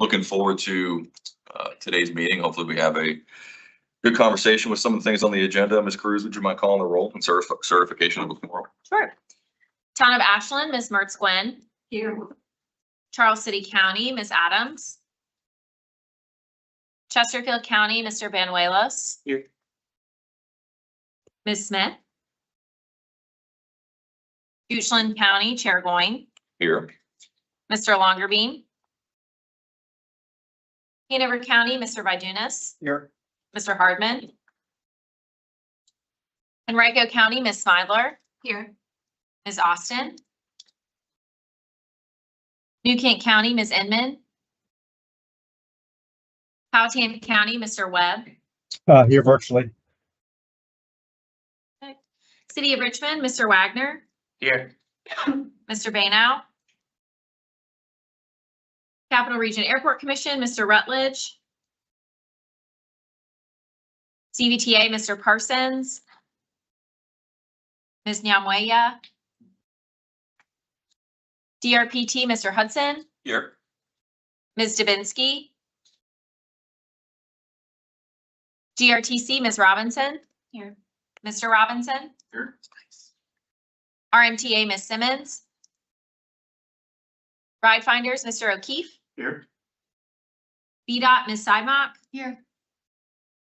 looking forward to today's meeting. Hopefully we have a good conversation with some of the things on the agenda. Ms. Cruz, would you mind calling the roll and certification of the quorum? Sure. Town of Ashland, Ms. Mertz Gwen. Here. Charles City County, Ms. Adams. Chesterfield County, Mr. Banuelos. Here. Ms. Smith. Goochland County, Chair Goin. Here. Mr. Longerbeam. Hanover County, Mr. Vidunas. Here. Mr. Hardman. Henrico County, Ms. Smidler. Here. Ms. Austin. New Kent County, Ms. Inman. Powhatan County, Mr. Webb. Here virtually. City of Richmond, Mr. Wagner. Here. Mr. Bainow. Capital Region Airport Commission, Mr. Rutledge. CVTA, Mr. Parsons. Ms. Nyamweya. DRPT, Mr. Hudson. Here. Ms. Dubinsky. GRTC, Ms. Robinson. Here. Mr. Robinson. Here. RMTA, Ms. Simmons. Ride Finders, Mr. O'Keefe. Here. VDOT, Ms. Sidemock. Here.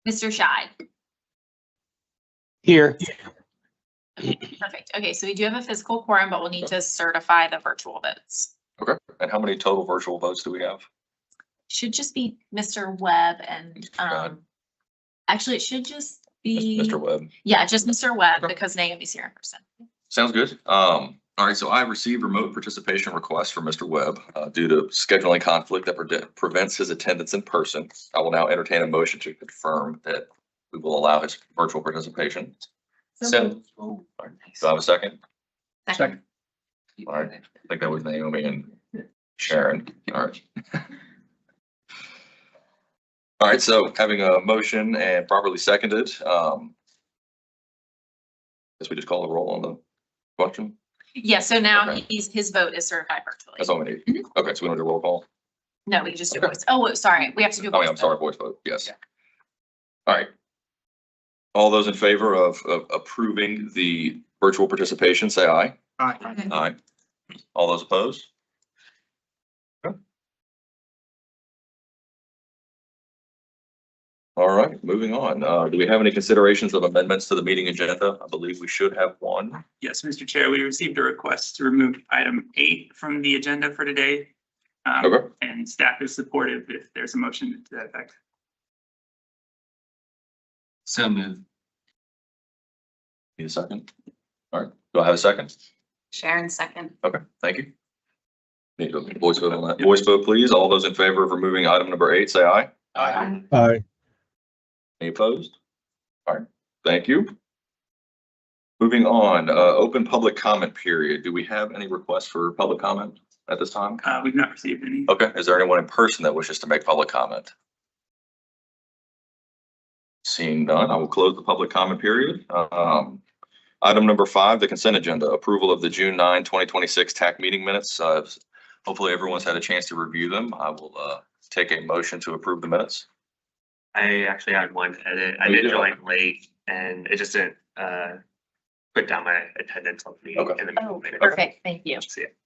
Mr. Scheid. Here. Perfect. Okay, so we do have a physical quorum, but we'll need to certify the virtual votes. Okay. And how many total virtual votes do we have? Should just be Mr. Webb and, God. actually it should just be. Mr. Webb. Yeah, just Mr. Webb Okay. because Naomi's here in person. Sounds good. All right, so I received remote participation requests from Mr. Webb due to scheduling conflict that prevents his attendance in person. I will now entertain a motion to confirm that we will allow his virtual participation. So, do I have a second? Second. All right, I think that was Naomi and Sharon. All right. All right, so having a motion and properly seconded, guess we just call the roll on the question. Yeah, so now Okay. his vote is certified virtually. That's all we need. Okay, so we don't do a roll call. No, we can just do Okay. voice. Oh, sorry, we have to do. Oh, voice yeah, I'm vote. sorry, voice vote, yes. Yeah. All right. All those in favor of approving the virtual participation, say aye. Aye. Aye. All those opposed? Okay. All right, moving on. Do we have any considerations of amendments to the meeting agenda? I believe we should have one. Yes, Mr. Chair, we received a request to remove item 8 from the agenda for today. Okay. And staff is supportive if there's a motion to that effect. So moved. Need a second? All right, do I have a second? Sharon second. Okay, thank you. Need a voice vote on that. Voice vote, please. All those in favor of removing item number 8, say aye. Aye. Aye. Any opposed? All right, thank you. Moving on, open public comment period. Do we have any requests for public comment at this time? We've not received any. Okay, is there anyone in person that wishes to make public comment? Seeing none, I will close the public comment period. Item number 5, the consent agenda, approval of the June 9, 2026 TAC meeting minutes. Hopefully everyone's had a chance to review them. I will take a motion to approve the minutes. I actually had one edit. I Oh, you did did? join late and it just didn't put down my attendance on the Okay. in the Oh, meeting. perfect. Thank you. See it.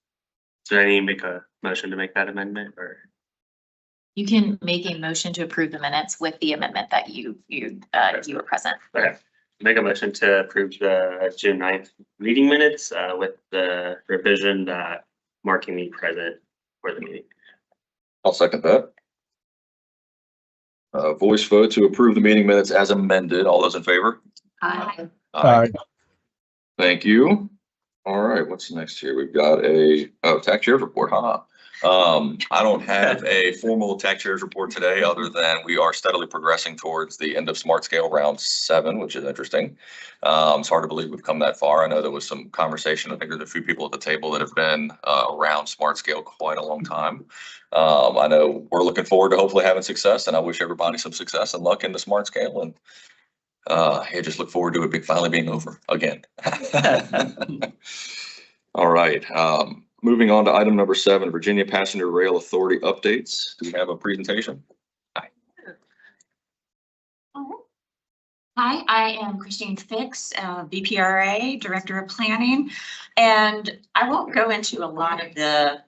So I need to make a motion to make that amendment or? You can make a motion to approve the minutes with the amendment that you were present. Okay. Make a motion to approve the June 9th meeting minutes with the revision that marking me present for the meeting. I'll second that. Voice vote to approve the meeting minutes as amended. All those in favor? Aye. Aye. Thank you. All right, what's next here? We've got tax shares report, huh? I don't have a formal tax shares report today, other than we are steadily progressing towards the end of Smart Scale Round 7, which is interesting. It's hard to believe we've come that far. I know there was some conversation. I think there's a few people at the table that have been around Smart Scale quite a long time. I know we're looking forward to hopefully having success, and I wish everybody some success and luck in the Smart Scale. And just look forward to it finally being over again. All right. Moving on to item number 7, Virginia Passenger Rail Authority updates. Do we have a presentation? Hi, I am Christine Fix, BPRA, Director of Planning, and I won't go into a lot of the,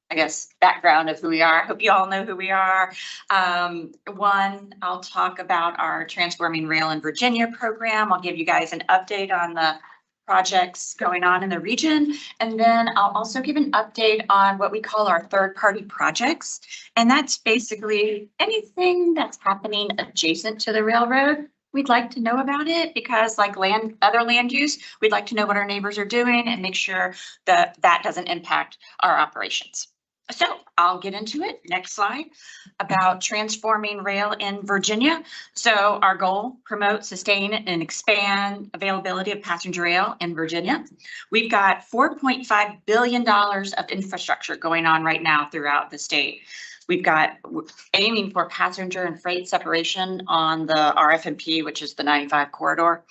I guess, background of who we are. I hope you all know who we are. One, I'll talk about our Transforming Rail in Virginia program. I'll give you guys an update on the projects going on in the region. And then I'll also give an update on what we call our third-party projects. And that's basically anything that's happening adjacent to the railroad. We'd like to know about it because like other land use, we'd like to know what our neighbors are doing and make sure that that doesn't impact our operations. So I'll get into it. Next slide about transforming rail in Virginia. So our goal, promote, sustain, and expand availability of passenger rail in Virginia. We've got $4.5 billion of infrastructure going on right now throughout the state. We've got aiming for passenger and freight separation on the RFMP, which is the 95 corridor.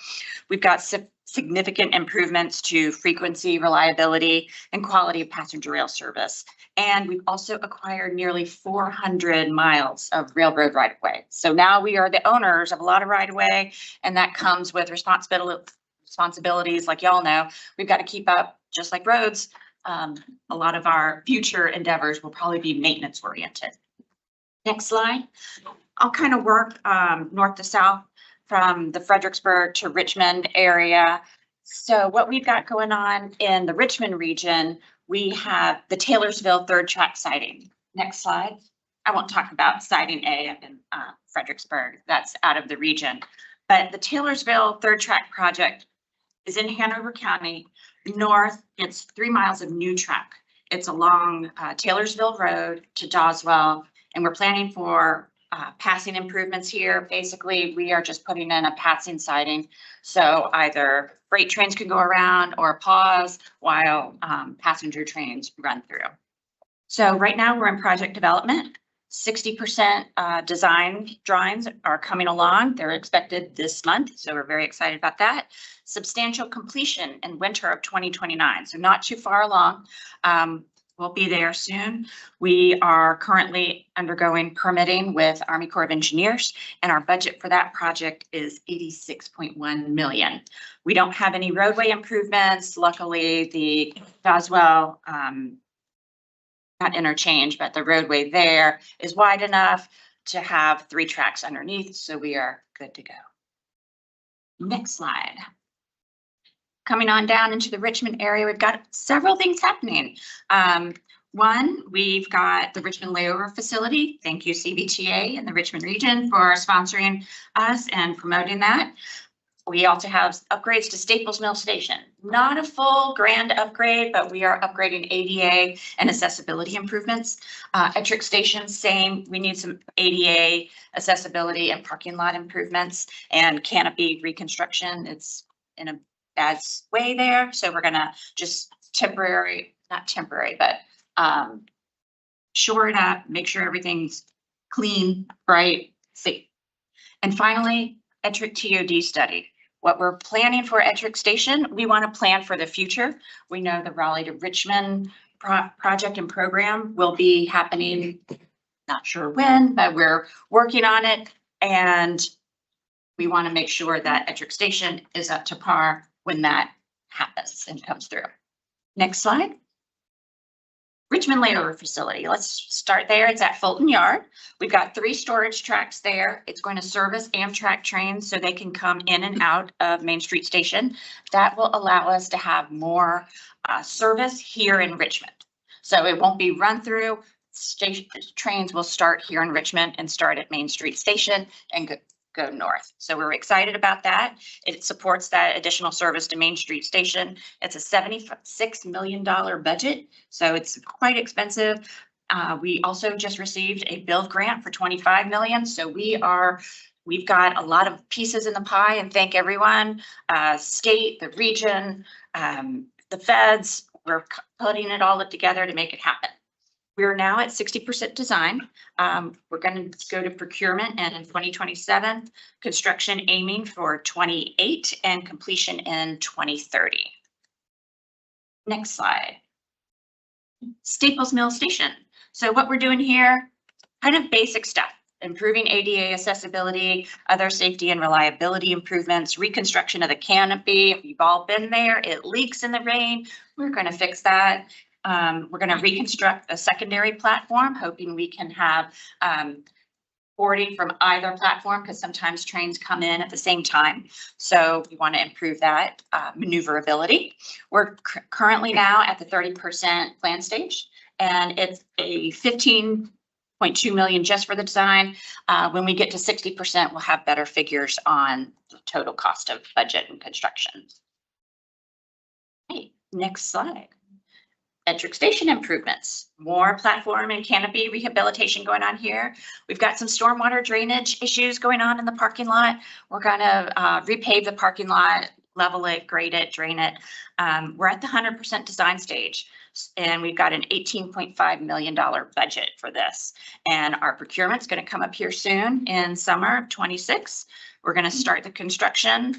We've got significant improvements to frequency, reliability, and quality of passenger rail service. And we've also acquired nearly 400 miles of railroad right-of-way. So now we are the owners of a lot of right-of-way, and that comes with responsibilities, like y'all know. We've got to keep up, just like roads. A lot of our future endeavors will probably be maintenance oriented. Next slide. I'll kind of work north to south from the Fredericksburg to Richmond area. So what we've got going on in the Richmond region, we have the Taylorsville third track siding. Next slide. I won't talk about siding A up in Fredericksburg. That's out of the region. But the Taylorsville third track project is in Hanover County. North, it's 3 miles of new track. It's along Taylorsville Road to Doswell, and we're planning for passing improvements here. Basically, we are just putting in a passing siding, so either freight trains can go around or pause while passenger trains run through. So right now we're in project development. 60% design drawings are coming along. They're expected this month, so we're very excited about that. Substantial completion in winter of 2029, so not too far along. We'll be there soon. We are currently undergoing permitting with Army Corps of Engineers, and our budget for that project is $86.1 million. We don't have any roadway improvements. Luckily, the Doswell not interchange, but the roadway there is wide enough to have 3 tracks underneath, so we are good to go. Next slide. Coming on down into the Richmond area, we've got several things happening. One, we've got the Richmond Layover Facility. Thank you, CBTA and the Richmond region for sponsoring us and promoting that. We also have upgrades to Staples Mill Station. Not a full grand upgrade, but we are upgrading ADA and accessibility improvements. Ettrick Station, same. We need some ADA accessibility and parking lot improvements and canopy reconstruction. It's in a bad way there, so we're gonna just not temporary, but shore it up, make sure everything's clean, bright, safe. And finally, Ettrick TOD study. What we're planning for Ettrick Station, we want to plan for the future. We know the Raleigh to Richmond project and program will be happening, not sure when, but we're working on it. And we want to make sure that Ettrick Station is up to par when that happens and comes through. Next slide. Richmond Layover Facility. Let's start there. It's at Fulton Yard. We've got 3 storage tracks there. It's going to service Amtrak trains so they can come in and out of Main Street Station. That will allow us to have more service here in Richmond. So it won't be run through. Trains will start here in Richmond and start at Main Street Station and go north. So we're excited about that. It supports that additional service to Main Street Station. It's a $76 million budget, so it's quite expensive. We also just received a build grant for $25 million. So we've got a lot of pieces in the pie, and thank everyone, state, the region, the feds. We're putting it all together to make it happen. We're now at 60% design. We're going to go to procurement and in 2027, construction aiming for 28 and completion in 2030. Next slide. Staples Mill Station. So what we're doing here, kind of basic stuff, improving ADA accessibility, other safety and reliability improvements, reconstruction of the canopy. If you've all been there, it leaks in the rain. We're going to fix that. We're going to reconstruct a secondary platform, hoping we can have boarding from either platform because sometimes trains come in at the same time. So we want to improve that maneuverability. We're currently now at the 30% plan stage, and it's a 15.2 million just for the design. When we get to 60%, we'll have better figures on the total cost of budget and construction. Okay, next slide. Ettrick Station improvements, more platform and canopy rehabilitation going on here. We've got some stormwater drainage issues going on in the parking lot. We're gonna repave the parking lot, level it, grade it, drain it. We're at the 100% design stage, and we've got an $18.5 million budget for this. And our procurement's gonna come up here soon in summer of 26. We're going to start the construction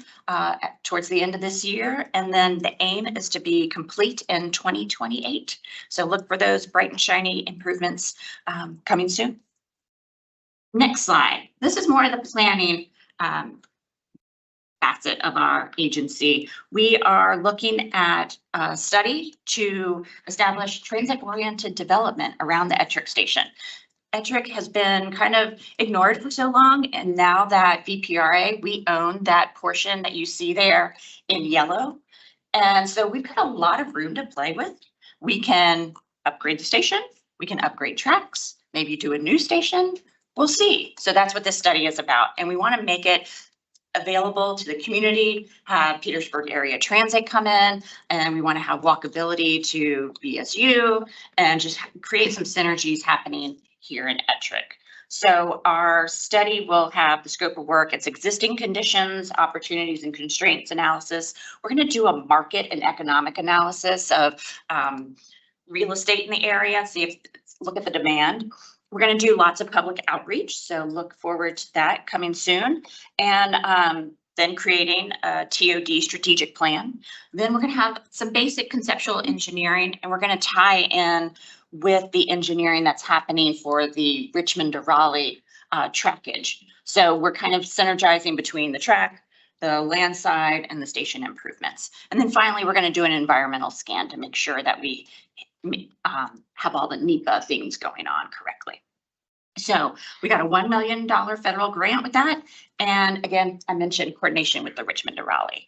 towards the end of this year, and then the aim is to be complete in 2028. So look for those bright and shiny improvements coming soon. Next slide. This is more of the planning facet of our agency. We are looking at a study to establish transit-oriented development around the Ettrick Station. Ettrick has been kind of ignored for so long, and now that VPRA, we own that portion that you see there in yellow. And so we've got a lot of room to play with. We can upgrade the station, we can upgrade tracks, maybe do a new station. We'll see. So that's what this study is about. And we want to make it available to the community, have Petersburg area transit come in, and we want to have walkability to BSU and just create some synergies happening here in Ettrick. So our study will have the scope of work, its existing conditions, opportunities, and constraints analysis. We're going to do a market and economic analysis of real estate in the area, look at the demand. We're going to do lots of public outreach, so look forward to that coming soon. And then creating a TOD strategic plan. Then we're going to have some basic conceptual engineering, and we're going to tie in with the engineering that's happening for the Richmond to Raleigh trackage. So we're kind of synergizing between the track, the land side, and the station improvements. And then finally, we're going to do an environmental scan to make sure that we have all the NEPA things going on correctly. So we got a $1 million federal grant with that. And again, I mentioned coordination with the Richmond to Raleigh.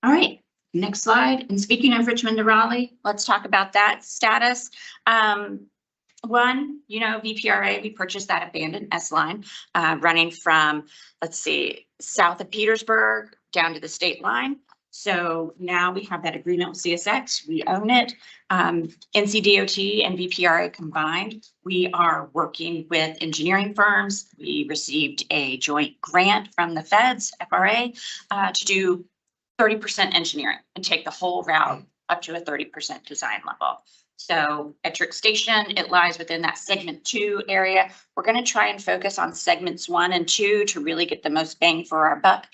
All right. Next slide. And speaking of Richmond to Raleigh, let's talk about that status. One, VPRA, we purchased that abandoned S line running from, let's see, south of Petersburg down to the state line. So now we have that agreement with CSX. We own it. NCDOT and VPRA combined, we are working with engineering firms. We received a joint grant from the feds, FRA, to do 30% engineering and take the whole route up to a 30% design level. So Ettrick Station, it lies within that segment 2 area. We're going to try and focus on segments 1 and 2 to really get the most bang for our buck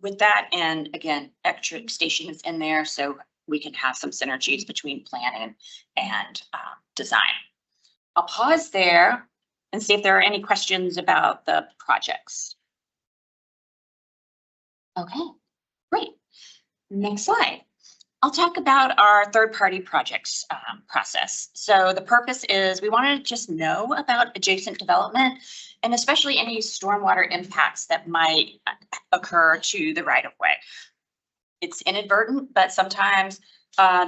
with that. And again, Ettrick Station is in there, so we can have some synergies between planning and design. I'll pause there and see if there are any questions about the projects. Okay. Great. Next slide. I'll talk about our third-party projects process. So the purpose is we want to just know about adjacent development and especially any stormwater impacts that might occur to the right-of-way. It's inadvertent, but sometimes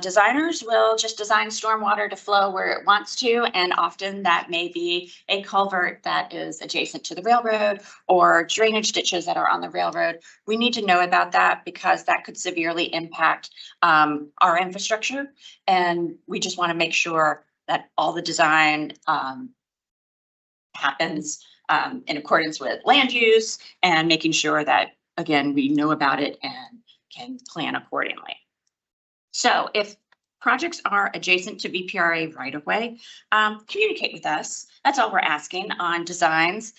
designers will just design stormwater to flow where it wants to, and often that may be a culvert that is adjacent to the railroad or drainage ditches that are on the railroad. We need to know about that because that could severely impact our infrastructure, and we just want to make sure that all the design happens in accordance with land use and making sure that, again, we know about it and can plan accordingly. So if projects are adjacent to VPRA right-of-way, communicate with us. That's all we're asking on designs.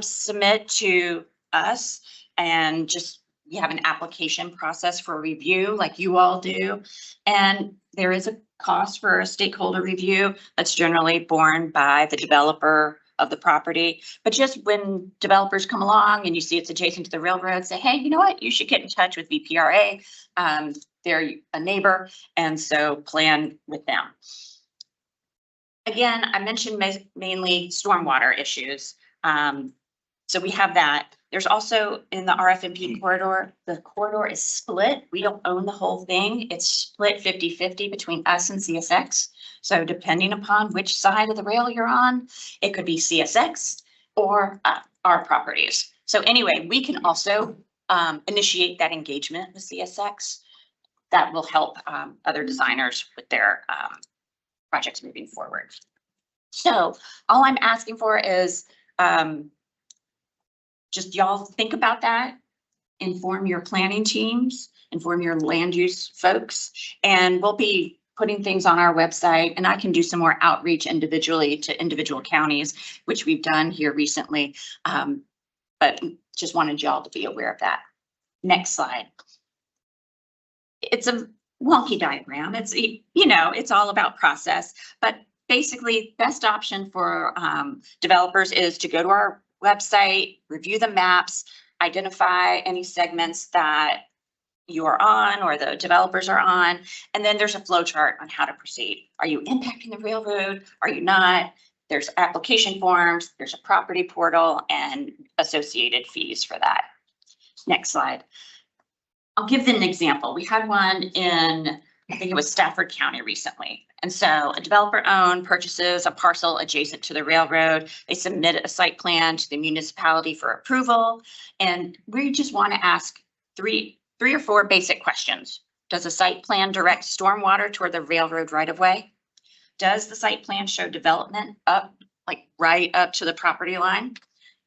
Submit to us, and just we have an application process for review like you all do. And there is a cost for a stakeholder review. That's generally borne by the developer of the property. But just when developers come along and you see it's adjacent to the railroad, say, hey, you know what? You should get in touch with VPRA. They're a neighbor, and so plan with them. Again, I mentioned mainly stormwater issues. So we have that. There's also in the RFMP corridor, the corridor is split. We don't own the whole thing. It's split 50-50 between us and CSX. So depending upon which side of the rail you're on, it could be CSX or our properties. So anyway, we can also initiate that engagement with CSX. That will help other designers with their projects moving forward. So all I'm asking for is just y'all think about that, inform your planning teams, inform your land use folks, and we'll be putting things on our website, and I can do some more outreach individually to individual counties, which we've done here recently. But just wanted y'all to be aware of that. Next slide. It's a wonky diagram. It's, you know, it's all about process, but basically best option for developers is to go to our website, review the maps, identify any segments that you're on or the developers are on, and then there's a flow chart on how to proceed. Are you impacting the railroad? Are you not? There's application forms, there's a property portal, and associated fees for that. Next slide. I'll give them an example. We had one in, I think it was Stafford County recently. And so a developer owned purchases a parcel adjacent to the railroad. They submit a site plan to the municipality for approval. And we just want to ask three or four basic questions. Does the site plan direct stormwater toward the railroad right of way? Does the site plan show development up, like right up to the property line?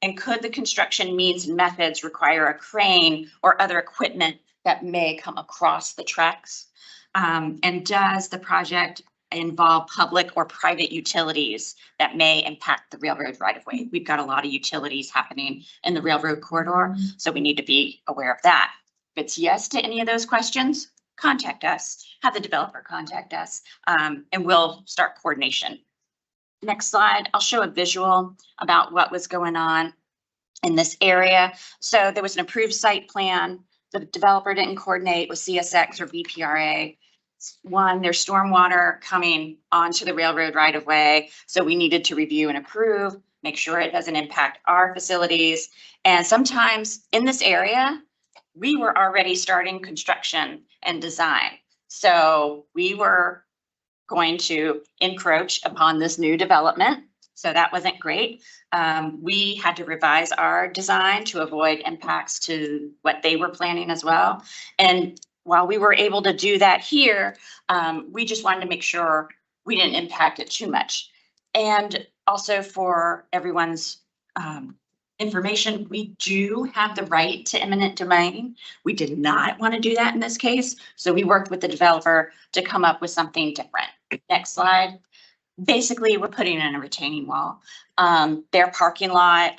And could the construction means and methods require a crane or other equipment that may come across the tracks? And does the project involve public or private utilities that may impact the railroad right of way? We've got a lot of utilities happening in the railroad corridor, so we need to be aware of that. If it's yes to any of those questions, contact us, have the developer contact us, and we'll start coordination. Next slide, I'll show a visual about what was going on in this area. So there was an approved site plan. The developer didn't coordinate with CSX or VPRA. One, there's stormwater coming onto the railroad right of way. So we needed to review and approve, make sure it doesn't impact our facilities. And sometimes in this area, we were already starting construction and design. So we were going to encroach upon this new development. So that wasn't great. We had to revise our design to avoid impacts to what they were planning as well. And while we were able to do that here, we just wanted to make sure we didn't impact it too much. And also for everyone's information, we do have the right to eminent domain. We did not want to do that in this case. So we worked with the developer to come up with something different. Next slide. Basically, we're putting in a retaining wall. Their parking lot,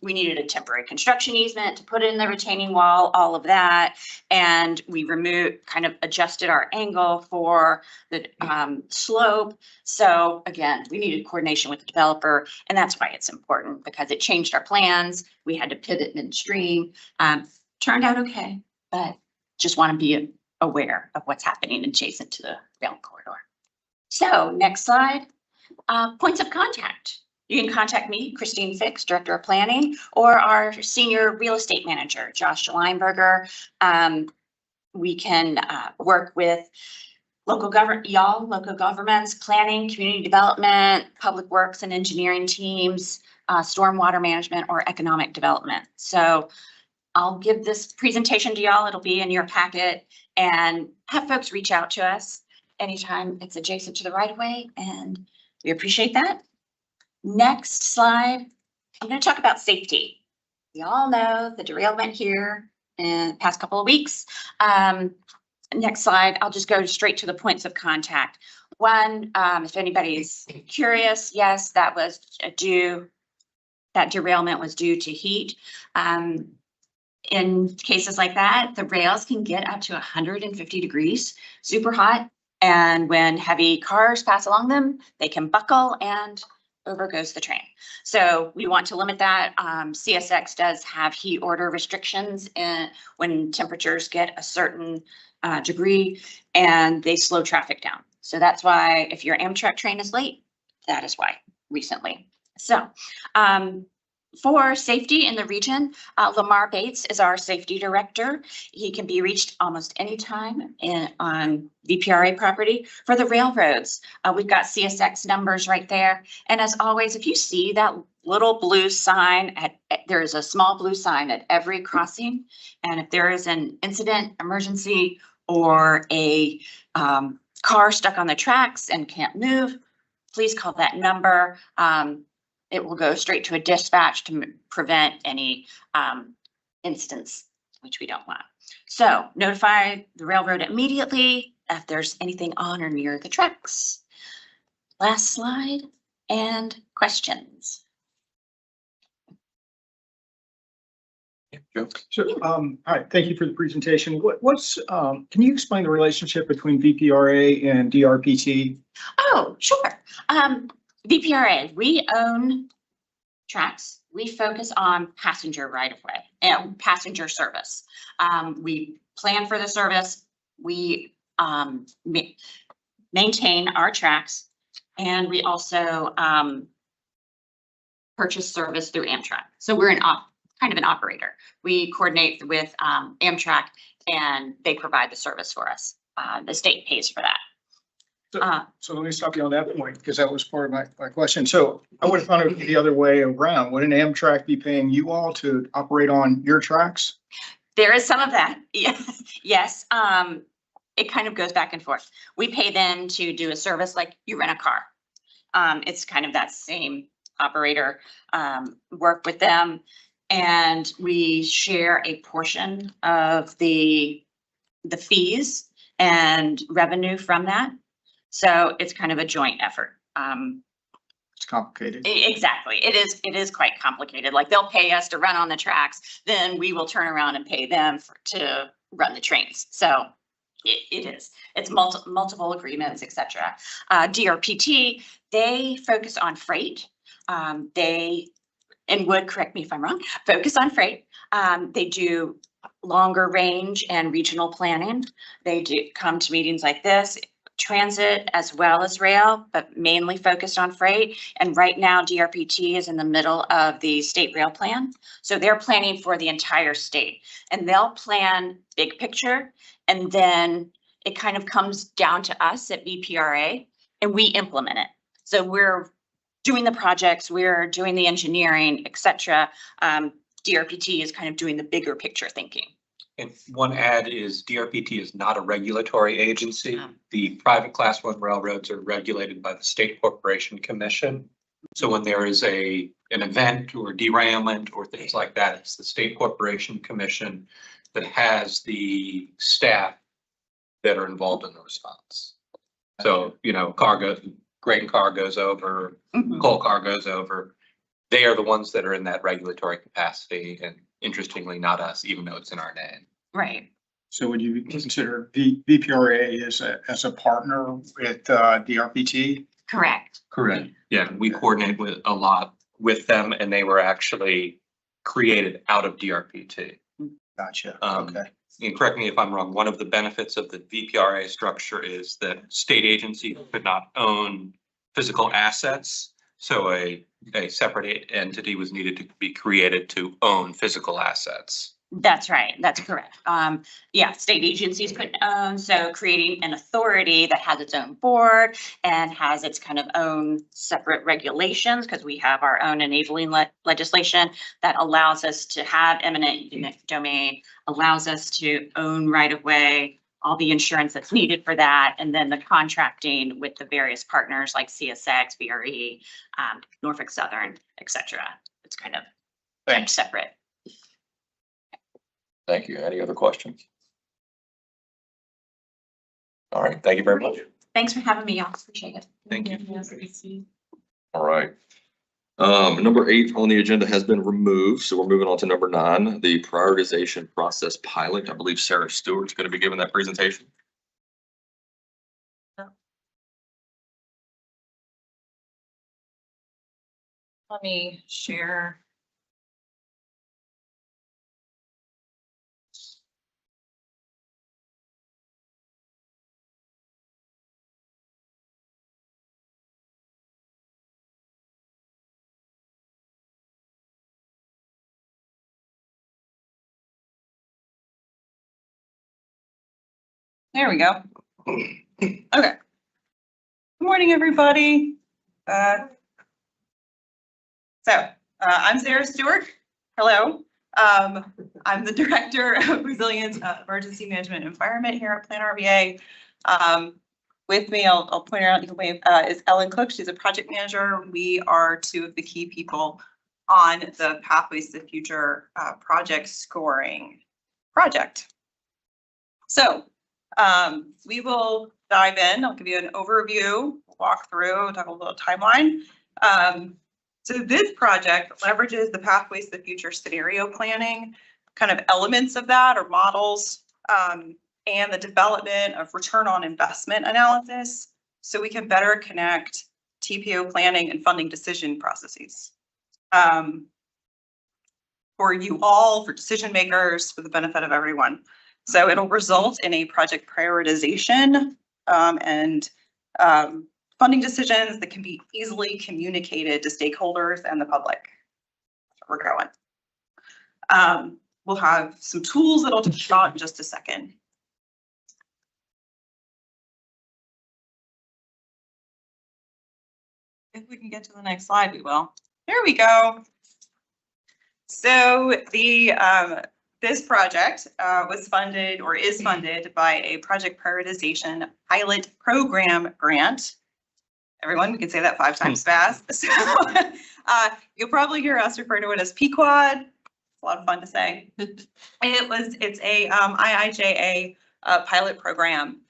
we needed a temporary construction easement to put in the retaining wall, all of that. And we kind of adjusted our angle for the slope. So again, we needed coordination with the developer, and that's why it's important, because it changed our plans. We had to pivot midstream. Turned out okay, but just want to be aware of what's happening adjacent to the rail corridor. So next slide, points of contact. You can contact me, Christine Fix, Director of Planning, or our Senior Real Estate Manager, Josh Leinberger. We can work with local governments, planning, community development, public works and engineering teams, stormwater management, or economic development. So I'll give this presentation to y'all. It'll be in your packet, and have folks reach out to us anytime it's adjacent to the right of way, and we appreciate that. Next slide, I'm going to talk about safety. We all know the derailment here in the past couple of weeks. Next slide, I'll just go straight to the points of contact. One, if anybody's curious, yes, that derailment was due to heat. In cases like that, the rails can get up to 150 degrees, super hot. And when heavy cars pass along them, they can buckle and over goes the train. So we want to limit that. CSX does have heat order restrictions when temperatures get a certain degree, and they slow traffic down. So that's why if your Amtrak train is late, that is why recently. So for safety in the region, Lamar Bates is our safety director. He can be reached almost anytime on VPRA property. For the railroads, we've got CSX numbers right there. And as always, if you see that little blue sign, there is a small blue sign at every crossing. And if there is an incident, emergency, or a car stuck on the tracks and can't move, please call that number. It will go straight to a dispatch to prevent any instance, which we don't want. So notify the railroad immediately if there's anything on or near the tracks. Last slide, and questions. Joe? So, all right, thank you for the presentation. Can you explain the relationship between VPRA and DRPT? Oh, sure. VPRA, we own tracks. We focus on passenger right of way and passenger service. We plan for the service. We maintain our tracks, and we also purchase service through Amtrak. So we're kind of an operator. We coordinate with Amtrak, and they provide the service for us. The state pays for that. So let me stop you on that point, because that was part of my question. So I would have thought it would be the other way around. Wouldn't Amtrak be paying you all to operate on your tracks? There is some of that. Yes. It kind of goes back and forth. We pay them to do a service like you rent a car. It's kind of that same operator, work with them, and we share a portion of the fees and revenue from that. So it's kind of a joint effort. It's complicated. Exactly. It is quite complicated. Like they'll pay us to run on the tracks, then we will turn around and pay them to run the trains. So it is. It's multiple agreements, etc. DRPT, they focus on freight. They, and would correct me if I'm wrong, focus on freight. They do longer range and regional planning. They do come to meetings like this, transit as well as rail, but mainly focused on freight. And right now DRPT is in the middle of the state rail plan. So they're planning for the entire state, and they'll plan big picture. And then it kind of comes down to us at VPRA, and we implement it. So we're doing the projects, we're doing the engineering, etc. DRPT is kind of doing the bigger picture thinking. And one add is DRPT is not a regulatory agency. The private class 1 railroads are regulated by the State Corporation Commission. So when there is an event or derailment or things like that, it's the State Corporation Commission that has the staff that are involved in the response. So, grain car goes over, coal car goes over. They are the ones that are in that regulatory capacity, and interestingly, not us, even though it's in our name. Right. So would you consider VPRA as a partner with DRPT? Correct. Correct. Yeah, we coordinate with a lot with them, and they were actually created out of DRPT. Gotcha. Okay. Okay. And correct me if I'm wrong, one of the benefits of the VPRA structure is that state agencies could not own physical assets. So a separate entity was needed to be created to own physical assets. That's right. That's correct. Yeah, state agencies couldn't own, so creating an authority that has its own board and has its kind of own separate regulations, because we have our own enabling legislation that allows us to have eminent domain, allows us to own right of way, all the insurance that's needed for that, and then the contracting with the various partners like CSX, VRE, Norfolk Southern, etc. It's kind of kept separate. Thank you. Any other questions? All right, thank you very much. Thanks for having me, y'all. Appreciate it. Thank you. All right. Number 8 on the agenda has been removed, so we're moving on to number 9, the prioritization process pilot. I believe Sarah Stewart's going to be giving that presentation. Let me share. There we go. Okay. Good morning, everybody. I'm Sarah Stewart. Hello. I'm the Director of Resilience, Emergency Management and Environment here at Plan RBA. With me, I'll point her out, you can wave, is Ellen Cook. She's a project manager. We are two of the key people on the Pathways to the Future project scoring project. So we will dive in. I'll give you an overview, walk through, talk a little timeline. So this project leverages the Pathways to the Future scenario planning, kind of elements of that or models, and the development of return on investment analysis, so we can better connect TPO planning and funding decision processes. For you all, for decision makers, for the benefit of everyone. So it'll result in a project prioritization and funding decisions that can be easily communicated to stakeholders and the public. That's where we're going. We'll have some tools that I'll touch on in just a second. If we can get to the next slide, we will. Here we go. So this project was funded or is funded by a project prioritization pilot program grant. Everyone, we can say that 5 times fast. So you'll probably hear us refer to it as PQUAD. It's a lot of fun to say. It's a IIJA pilot program.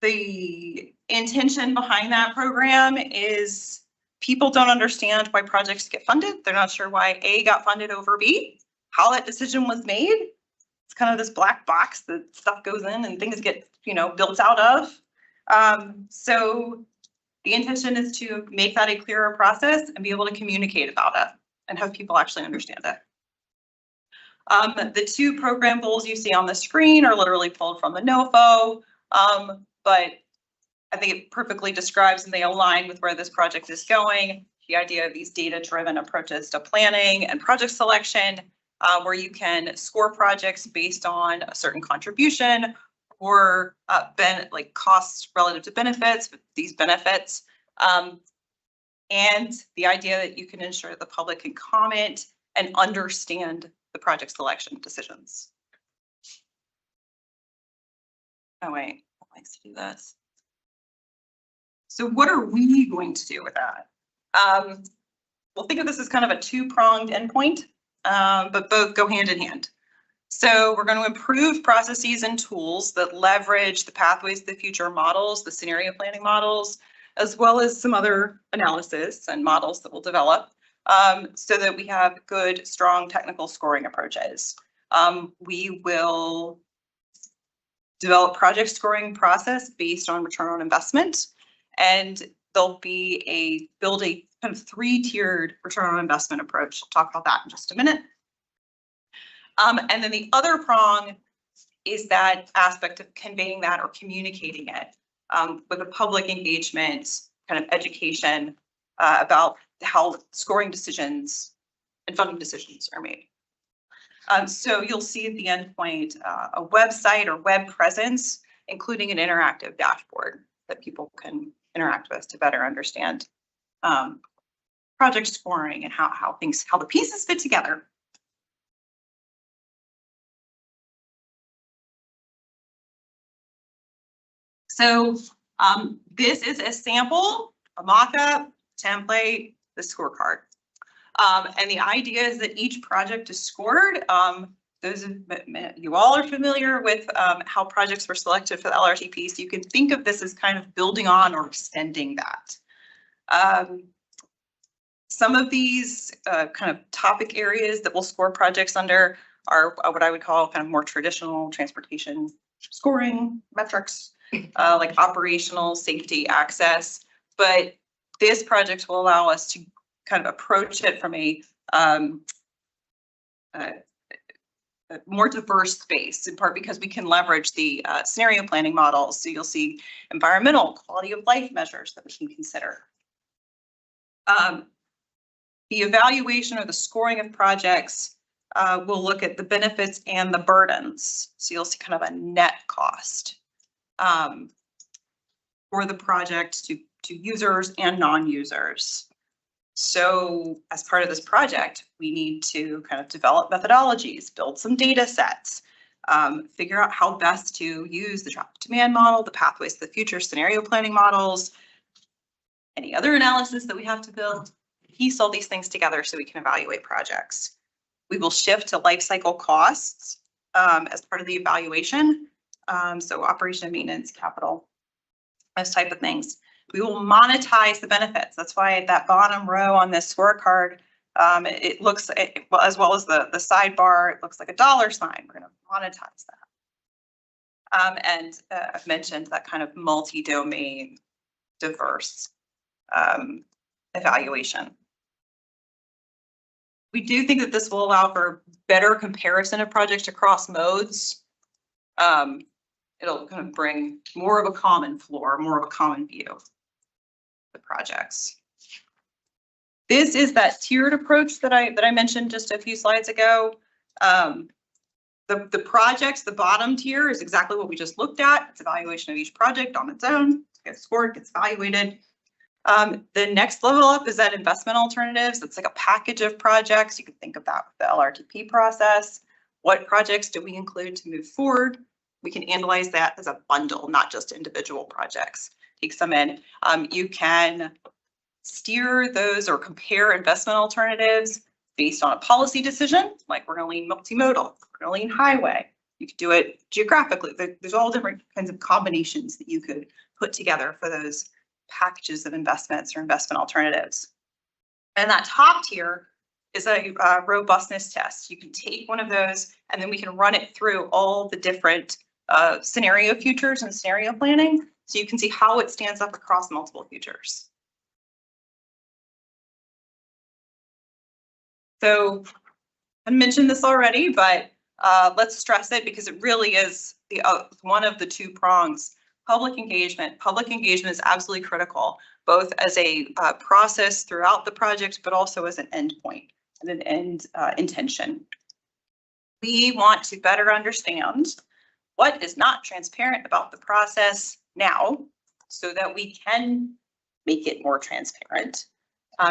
The intention behind that program is people don't understand why projects get funded. They're not sure why A got funded over B, how that decision was made. It's kind of this black box that stuff goes in and things get, built out of. So the intention is to make that a clearer process and be able to communicate about it and have people actually understand it. The 2 program goals you see on the screen are literally pulled from the NOFO, but I think it perfectly describes and they align with where this project is going. The idea of these data-driven approaches to planning and project selection, where you can score projects based on a certain contribution or like costs relative to benefits, these benefits. And the idea that you can ensure the public can comment and understand the project selection decisions. Oh wait, I like to do this. So what are we going to do with that? We'll think of this as kind of a 2-pronged endpoint, but both go hand in hand. So we're going to improve processes and tools that leverage the Pathways to the Future models, the scenario planning models, as well as some other analysis and models that we'll develop, so that we have good, strong technical scoring approaches. We will develop project scoring process based on return on investment, and there'll be build a kind of 3-tiered return on investment approach. I'll talk about that in just a minute. And then the other prong is that aspect of conveying that or communicating it with a public engagement, kind of education about how scoring decisions and funding decisions are made. So you'll see at the end point a website or web presence, including an interactive dashboard that people can interact with to better understand project scoring and how the pieces fit together. So this is a sample, a mock-up, template, the scorecard. And the idea is that each project is scored. Those of you all are familiar with how projects were selected for the LRTP, so you can think of this as kind of building on or extending that. Some of these kind of topic areas that we'll score projects under are what I would call kind of more traditional transportation scoring metrics, like operational, safety, access. But this project will allow us to kind of approach it from a more diverse space, in part because we can leverage the scenario planning models. So you'll see environmental quality of life measures that we can consider. The evaluation or the scoring of projects will look at the benefits and the burdens. So you'll see kind of a net cost for the project to users and non-users. So as part of this project, we need to kind of develop methodologies, build some data sets, figure out how best to use the traffic demand model, the pathways to the future, scenario planning models, any other analysis that we have to build, piece all these things together so we can evaluate projects. We will shift to life cycle costs as part of the evaluation. So operation and maintenance, capital, those type of things. We will monetize the benefits. That's why that bottom row on this scorecard, it looks, as well as the sidebar, it looks like a dollar sign. We're going to monetize that. And I've mentioned that kind of multi-domain, diverse evaluation. We do think that this will allow for better comparison of projects across modes. It'll kind of bring more of a common floor, more of a common view of the projects. This is that tiered approach that I mentioned just a few slides ago. The projects, the bottom tier is exactly what we just looked at. It's evaluation of each project on its own. It gets scored, gets evaluated. The next level up is that investment alternatives. It's like a package of projects. You can think of that with the LRTP process. What projects do we include to move forward? We can analyze that as a bundle, not just individual projects. Take some in. You can steer those or compare investment alternatives based on a policy decision, like we're going to lean multimodal, we're going to lean highway. You could do it geographically. There's all different kinds of combinations that you could put together for those packages of investments or investment alternatives. And that top tier is a robustness test. You can take one of those and then we can run it through all the different scenario futures and scenario planning. So you can see how it stands up across multiple futures. So I mentioned this already, but let's stress it because it really is the one of the two prongs. Public engagement. Public engagement is absolutely critical, both as a process throughout the project, but also as an endpoint and an end intention. We want to better understand what is not transparent about the process now so that we can make it more transparent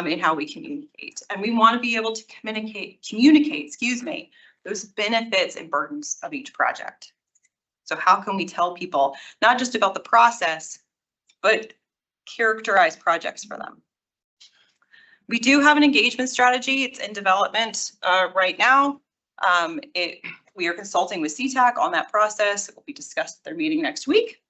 in how we communicate. And we want to be able to communicate, those benefits and burdens of each project. So how can we tell people not just about the process, but characterize projects for them? We do have an engagement strategy. It's in development right now. We are consulting with CTAC on that process. It will be discussed at their meeting next week.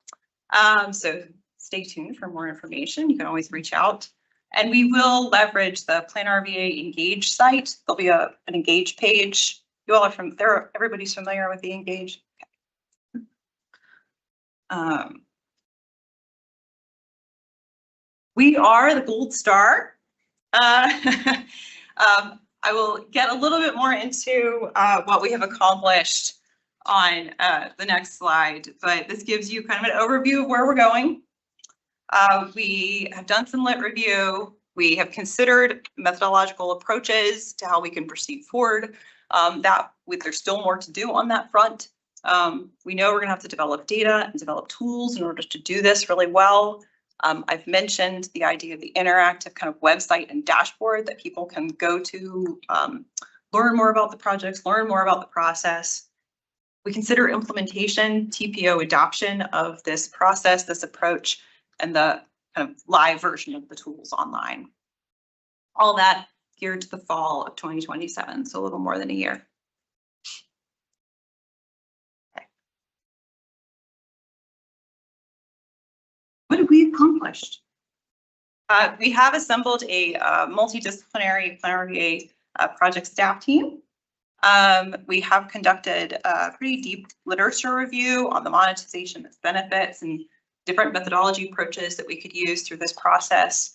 So stay tuned for more information. You can always reach out. And we will leverage the Plan RVA Engage site. There'll be an Engage page. You all are from there. Everybody's familiar with the Engage. Okay. We are the gold star. I will get a little bit more into what we have accomplished on the next slide, but this gives you kind of an overview of where we're going. We have done some lit review. We have considered methodological approaches to how we can proceed forward. There's still more to do on that front. We know we're going to have to develop data and develop tools in order to do this really well. I've mentioned the idea of the interactive kind of website and dashboard that people can go to learn more about the projects, learn more about the process. We consider implementation, TPO adoption of this process, this approach, and the kind of live version of the tools online. All that geared to the fall of 2027, so a little more than a year. Okay. What have we accomplished? We have assembled a multidisciplinary Plan RVA project staff team. We have conducted a pretty deep literature review on the monetization of benefits and different methodology approaches that we could use through this process.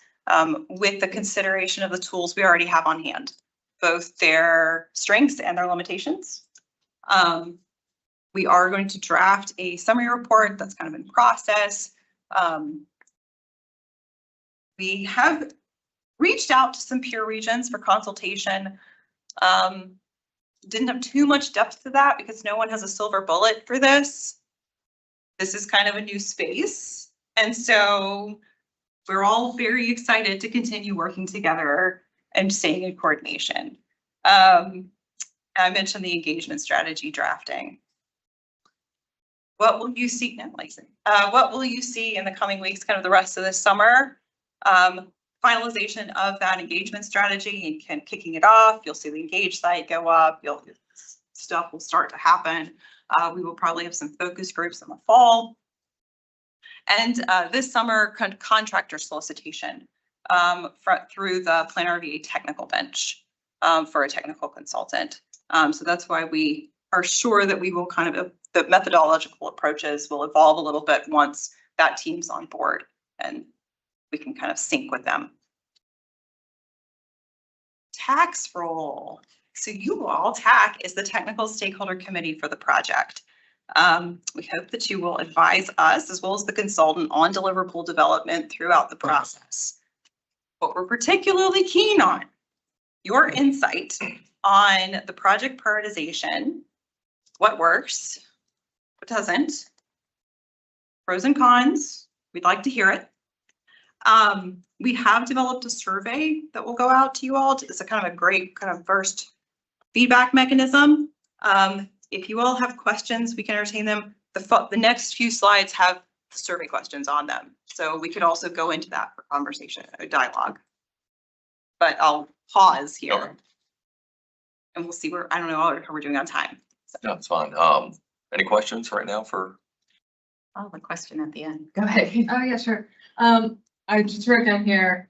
with the consideration of the tools we already have on hand, both their strengths and their limitations. We are going to draft a summary report that's kind of in process. We have reached out to some peer regions for consultation. Didn't have too much depth to that because no one has a silver bullet for this. This is kind of a new space. And so we're all very excited to continue working together and staying in coordination. I mentioned the engagement strategy drafting. What will you see now, Lacey? What will you see in the coming weeks, kind of the rest of this summer? Finalization of that engagement strategy and kicking it off. You'll see the Engage site go up. Stuff will start to happen. We will probably have some focus groups in the fall. And this summer, contractor solicitation through the Plan RVA technical bench for a technical consultant. So that's why we are sure that we will the methodological approaches will evolve a little bit once that team's on board and we can kind of sync with them. Tax roll. So you all, TAC is the technical stakeholder committee for the project. We hope that you will advise us as well as the consultant on deliverable development throughout the process. What we're particularly keen on, your insight on the project prioritization, what works, what doesn't, pros and cons. We'd like to hear it. We have developed a survey that will go out to you all. It's a kind of a great kind of first feedback mechanism. If you all have questions, we can entertain them. The next few slides have the survey questions on them. So we could also go into that for conversation, a dialogue. But I'll pause here. Okay. And we'll see I don't know how we're doing on time. So. No, it's fine. Any questions right now for? I'll have a question at the end. Go ahead. Oh, yeah, sure. I just wrote down here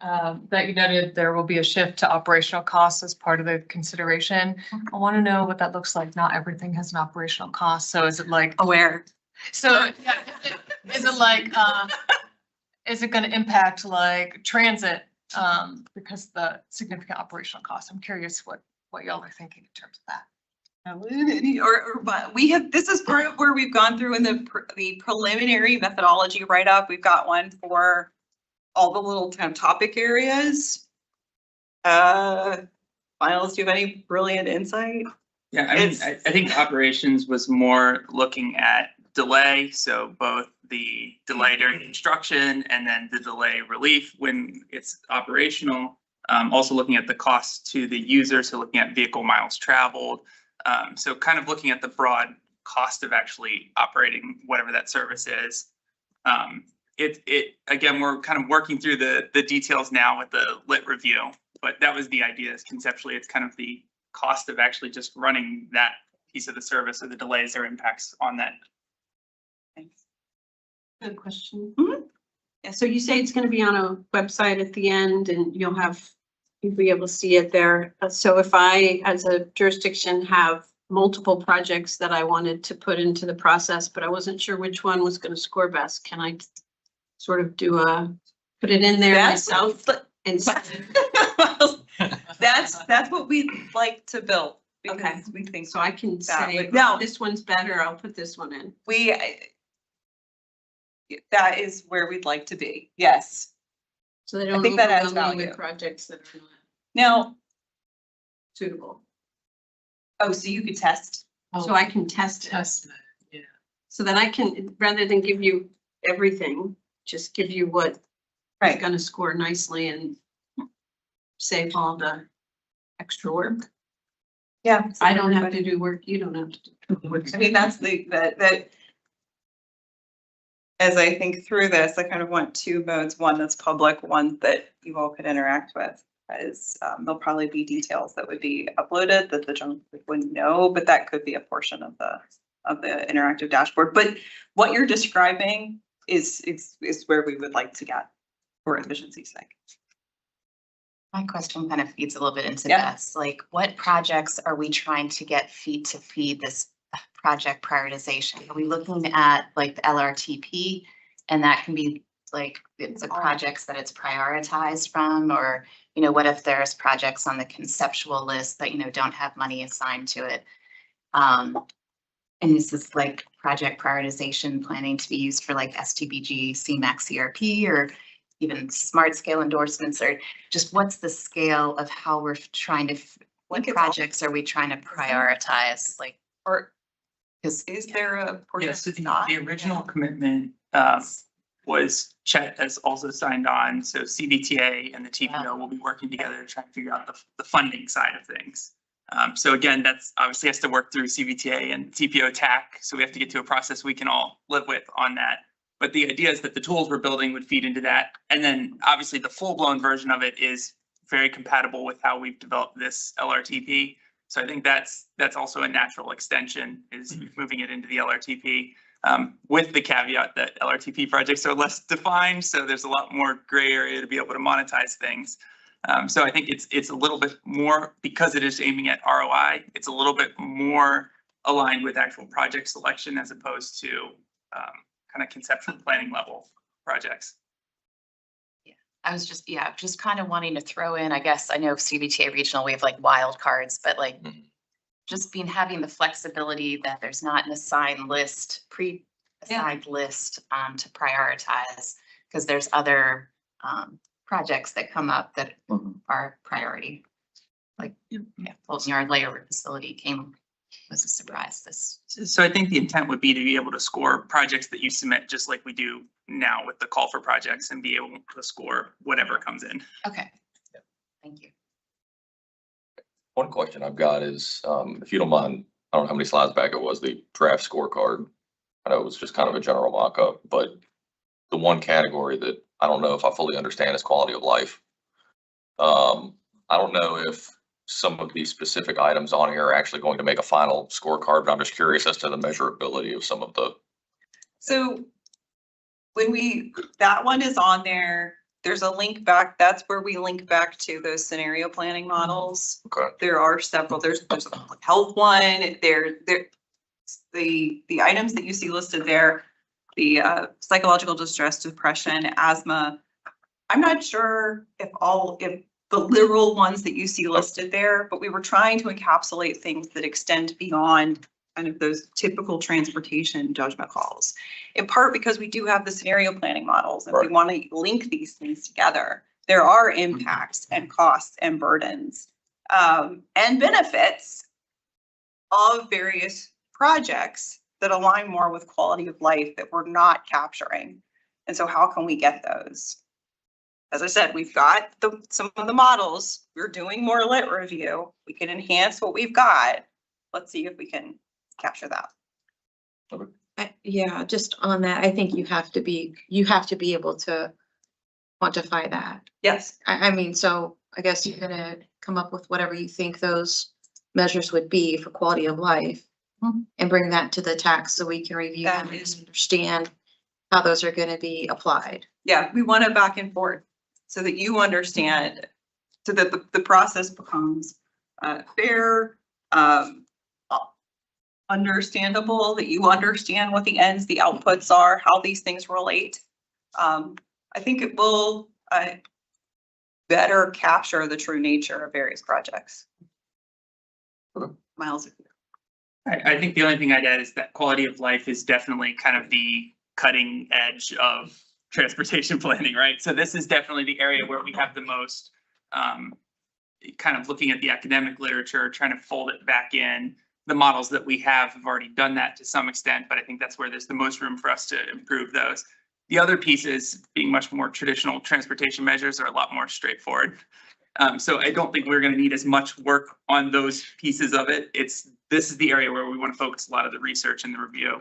that you noted there will be a shift to operational costs as part of the consideration. I want to know what that looks like. Not everything has an operational cost. So is it like Aware. So yeah, is it like is it going to impact like transit because the significant operational costs? I'm curious what y'all are thinking in terms of that. But we have, this is part of where we've gone through in the preliminary methodology write-up. We've got one for all the little kind of topic areas. Finalists, do you have any brilliant insight? Yeah, I mean, I think operations was more looking at delay. So both the delay during construction and then the delay relief when it's operational. Also looking at the cost to the user. So looking at vehicle miles traveled. So kind of looking at the broad cost of actually operating whatever that service is. Again, we're kind of working through the details now with the lit review, but that was the idea is conceptually, it's kind of the cost of actually just running that piece of the service or the delays or impacts on that. Thanks. Good question. Mhm. Yeah, so you say it's going to be on a website at the end and you'll be able to see it there. So if I, as a jurisdiction, have multiple projects that I wanted to put into the process, but I wasn't sure which one was going to score best, can I sort of put it in there myself? And that's what we'd like to build. Okay. Because we think so I can say, no, no, this one's better, I'll put this one in. That is where we'd like to be. Yes. So they don't think that adds overwhelm me value. with projects that are not Now, suitable. oh, so you could test. So I can test it. Test. Yeah. So that I can, rather than give you everything, just give you what is Right. gonna score nicely and save all the extra work. Yeah. I don't have to do work, you don't have to do work. I mean, that's that. As I think through this, I kind of want two modes, one that's public, one that you all could interact with. As there'll probably be details that would be uploaded that the general public wouldn't know, but that could be a portion of the interactive dashboard. But what you're describing is where we would like to get for efficiency's sake. My question kind of feeds a little bit into Yeah. this. Like, what projects are we trying to get to feed this project prioritization? Are we looking at like the LRTP, and that can be like the projects that it's prioritized from, or, you know, what if there's projects on the conceptual list that, you know, don't have money assigned to it? And is this like project prioritization planning to be used for like STBG, CMAX, CRP, or even smart scale endorsements, or just what's the scale of how we're trying to, what think it's all- projects are we trying to prioritize? Like, Or because is there a portion Yes, that's not? the original commitment was Chet has also signed on, so CBTA and the TPO will be working together to try and figure out the funding side of things. So again, that's obviously has to work through CBTA and TPO TAC, so we have to get to a process we can all live with on that. But the idea is that the tools we're building would feed into that, and then obviously the full-blown version of it is very compatible with how we've developed this LRTP. So I think that's also a natural extension, is moving it into the LRTP, with the caveat that LRTP projects are less defined, so there's a lot more gray area to be able to monetize things. So I think it's a little bit more, because it is aiming at ROI, it's a little bit more aligned with actual project selection as opposed to kind of conceptual planning level projects. I was just, yeah, just kind of wanting to throw in, I guess, I know CBTA regional, we have like wild cards, but like just having the flexibility that there's not an assigned list, pre-assigned list to prioritize, because there's other projects that come up that are priority. Like, Fulton Yard layer facility was a surprise this. So I think the intent would be to be able to score projects that you submit, just like we do now with the call for projects, and be able to score whatever comes in. Okay. Thank you. One question I've got is, if you don't mind, I don't know how many slides back it was, the draft scorecard. I know it was just kind of a general mock-up, but the one category that I don't know if I fully understand is quality of life. I don't know if some of these specific items on here are actually going to make a final scorecard, but I'm just curious as to the measurability of some of the. So when that one is on there, there's a link back, that's where we link back to those scenario planning models. Okay. There are several, there's a public health one, the items that you see listed there, the psychological distress, depression, asthma. I'm not sure if the literal ones that you see listed there, but we were trying to encapsulate things that extend beyond kind of those typical transportation judgment calls. In part because we do have the scenario planning models and we want to link these things together. There are impacts and costs and burdens and benefits of various projects that align more with quality of life that we're not capturing. And so how can we get those? As I said, we've got some of the models. We're doing more lit review. We can enhance what we've got. Let's see if we can capture that. Yeah, just on that, I think you have to be able to quantify that. Yes. I mean, so I guess you're gonna come up with whatever you think those measures would be for quality of life and bring that to the tax so we can review them and understand how those are gonna be applied. Yeah, we want it back and forth so that you understand, so that the process becomes fair, understandable, that you understand what the ends, the outputs are, how these things relate. I think it will better capture the true nature of various projects. Miles. I think the only thing I'd add is that quality of life is definitely kind of the cutting edge of transportation planning, right? So this is definitely the area where we have the most kind of looking at the academic literature, trying to fold it back in. The models that we have already done that to some extent, but I think that's where there's the most room for us to improve those. The other pieces, being much more traditional transportation measures, are a lot more straightforward. So I don't think we're going to need as much work on those pieces of it. This is the area where we want to focus a lot of the research and the review.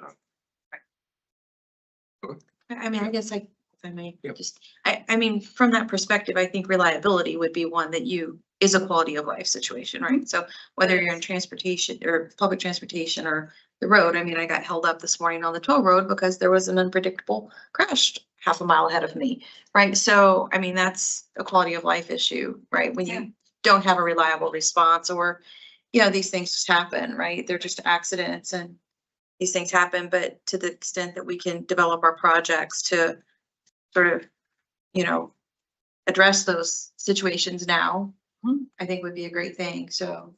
I mean, I guess if I may just, I mean, from that perspective, I think reliability would be one that is a quality of life situation, right? So whether you're in transportation or public transportation or the road, I mean, I got held up this morning on the toll road because there was an unpredictable crash half a mile ahead of me, right? So, I mean, that's a quality of life issue, right? When you don't have a reliable response, or, these things just happen, right? They're just accidents and these things happen, but to the extent that we can develop our projects to sort of, address those situations now, I think would be a great thing. So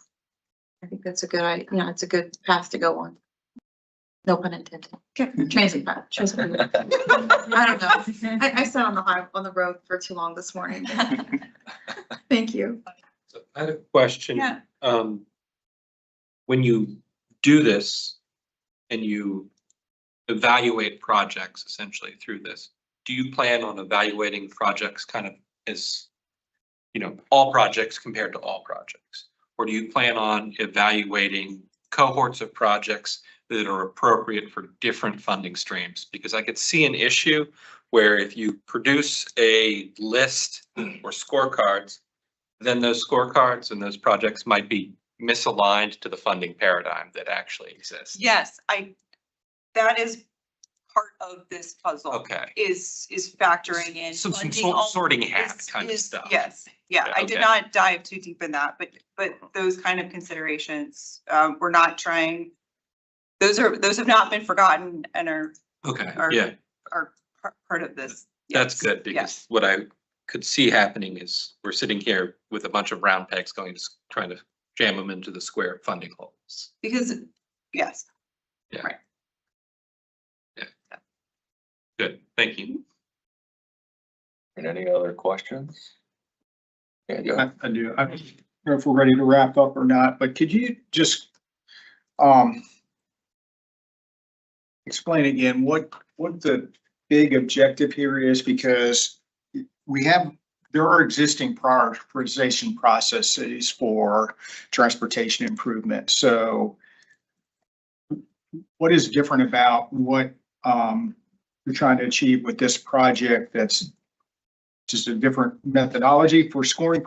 I think that's a good, it's a good path to go on. No pun intended. Transit path. I don't know. I sat on the road for too long this morning. Thank you. So I had a question. Yeah. When you do this and you evaluate projects essentially through this, do you plan on evaluating projects kind of as, all projects compared to all projects? Or do you plan on evaluating cohorts of projects that are appropriate for different funding streams? Because I could see an issue where if you produce a list or scorecards, then those scorecards and those projects might be misaligned to the funding paradigm that actually exists. Yes, that is part of this puzzle. Okay. Is factoring in. Some funding all- sorting hat is- kind of is- stuff. Yes, yeah, Yeah, I did okay. not dive too deep in that, but those kind of considerations, we're not trying. Those have not been forgotten and are Okay, Are- yeah, part of this. that's Yes, good because yes. what I could see happening is we're sitting here with a bunch of round pegs trying to jam them into the square funding holes. Because, yes. Good, thank you. And any other questions? Yeah, go ahead. I do. I don't know if we're ready to wrap up or not, but could you just explain again what the big objective here is? Because there are existing prioritization processes for transportation improvement. So what is different about what you're trying to achieve with this project that's just a different methodology for scoring?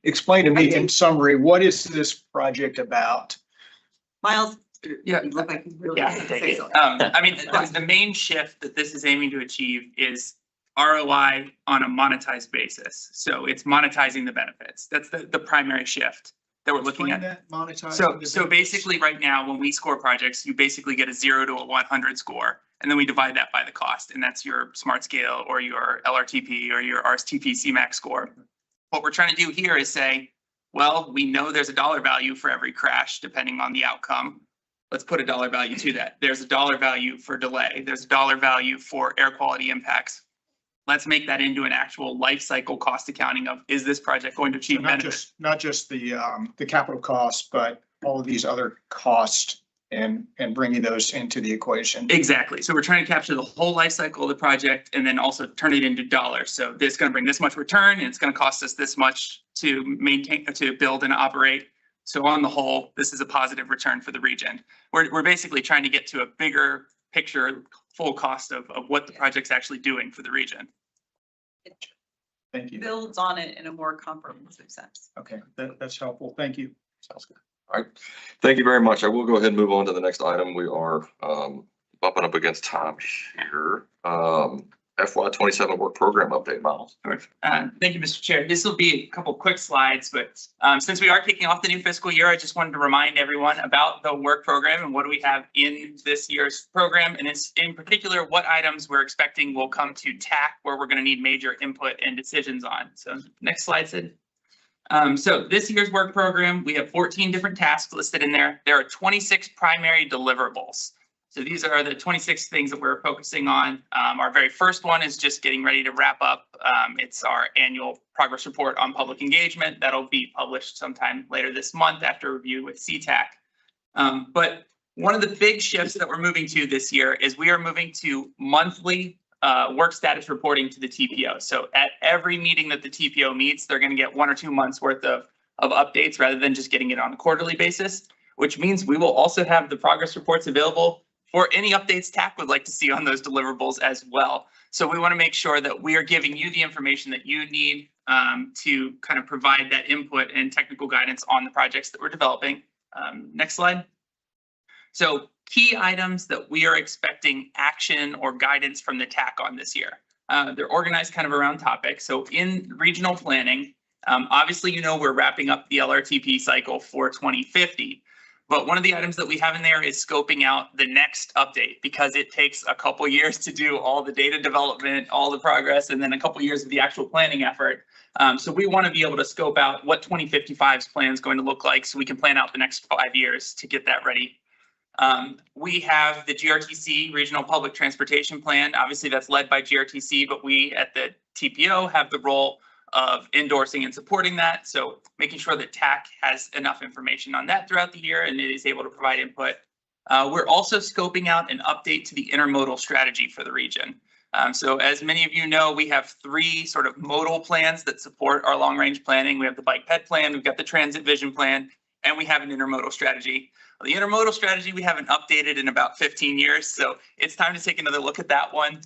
Explain to me in summary, what is this project about? Miles, Yeah. you look like you really. Yeah, want to take say it. something. I mean, the main shift that this is aiming to achieve is ROI on a monetized basis. So it's monetizing the benefits. That's the primary shift that we're looking Explain at. that, monetizing So the benefits. basically right now, when we score projects, you basically get a 0 to a 100 score. And then we divide that by the cost, and that's your smart scale or your LRTP or your RSTP CMAX score. What we're trying to do here is say, well, we know there's a dollar value for every crash depending on the outcome. Let's put a dollar value to that. There's a dollar value for delay. There's a dollar value for air quality impacts. Let's make that into an actual life cycle cost accounting of, is this project going to So achieve benefits? not just the capital costs, but all of these other costs and bringing those into the equation. Exactly. So we're trying to capture the whole life cycle of the project and then also turn it into dollars. So this is going to bring this much return and it's going to cost us this much to maintain, to build and operate. So on the whole, this is a positive return for the region. We're basically trying to get to a bigger picture, full cost of what the project's actually doing for the region. Thank you. Builds on it in a more comprehensive sense. Okay, that's helpful. Thank you. Sounds good. All right. Thank you very much. I will go ahead and move on to the next item. We are bumping up against time here. FY27 work program update, Miles. Thank you, Mr. Chair. This will be a couple quick slides, but since we are kicking off the new fiscal year, I just wanted to remind everyone about the work program and what do we have in this year's program. And it's in particular, what items we're expecting will come to TAC where we're going to need major input and decisions on. So next slide, Sid. So this year's work program, we have 14 different tasks listed in there. There are 26 primary deliverables. So these are the 26 things that we're focusing on. Our very first one is just getting ready to wrap up. It's our annual progress report on public engagement. That'll be published sometime later this month after review with CTAC. But one of the big shifts that we're moving to this year is we are moving to monthly work status reporting to the TPO. So at every meeting that the TPO meets, they're going to get 1 or 2 months worth of updates rather than just getting it on a quarterly basis, which means we will also have the progress reports available for any updates TAC would like to see on those deliverables as well. So we want to make sure that we are giving you the information that you need to kind of provide that input and technical guidance on the projects that we're developing. Next slide. So key items that we are expecting action or guidance from the TAC on this year. They're organized kind of around topics. So in regional planning, obviously, we're wrapping up the LRTP cycle for 2050. But one of the items that we have in there is scoping out the next update because it takes a couple years to do all the data development, all the progress, and then a couple years of the actual planning effort. So we want to be able to scope out what 2055's plan is going to look like so we can plan out the next 5 years to get that ready. We have the GRTC Regional Public Transportation Plan. Obviously, that's led by GRTC, but we at the TPO have the role of endorsing and supporting that. So making sure that TAC has enough information on that throughout the year and it is able to provide input. We're also scoping out an update to the intermodal strategy for the region. So as many of you know, we have 3 sort of modal plans that support our long range planning. We have the bike ped plan, we've got the transit vision plan, and we have an intermodal strategy. The intermodal strategy we haven't updated in about 15 years, so it's time to take another look at that one.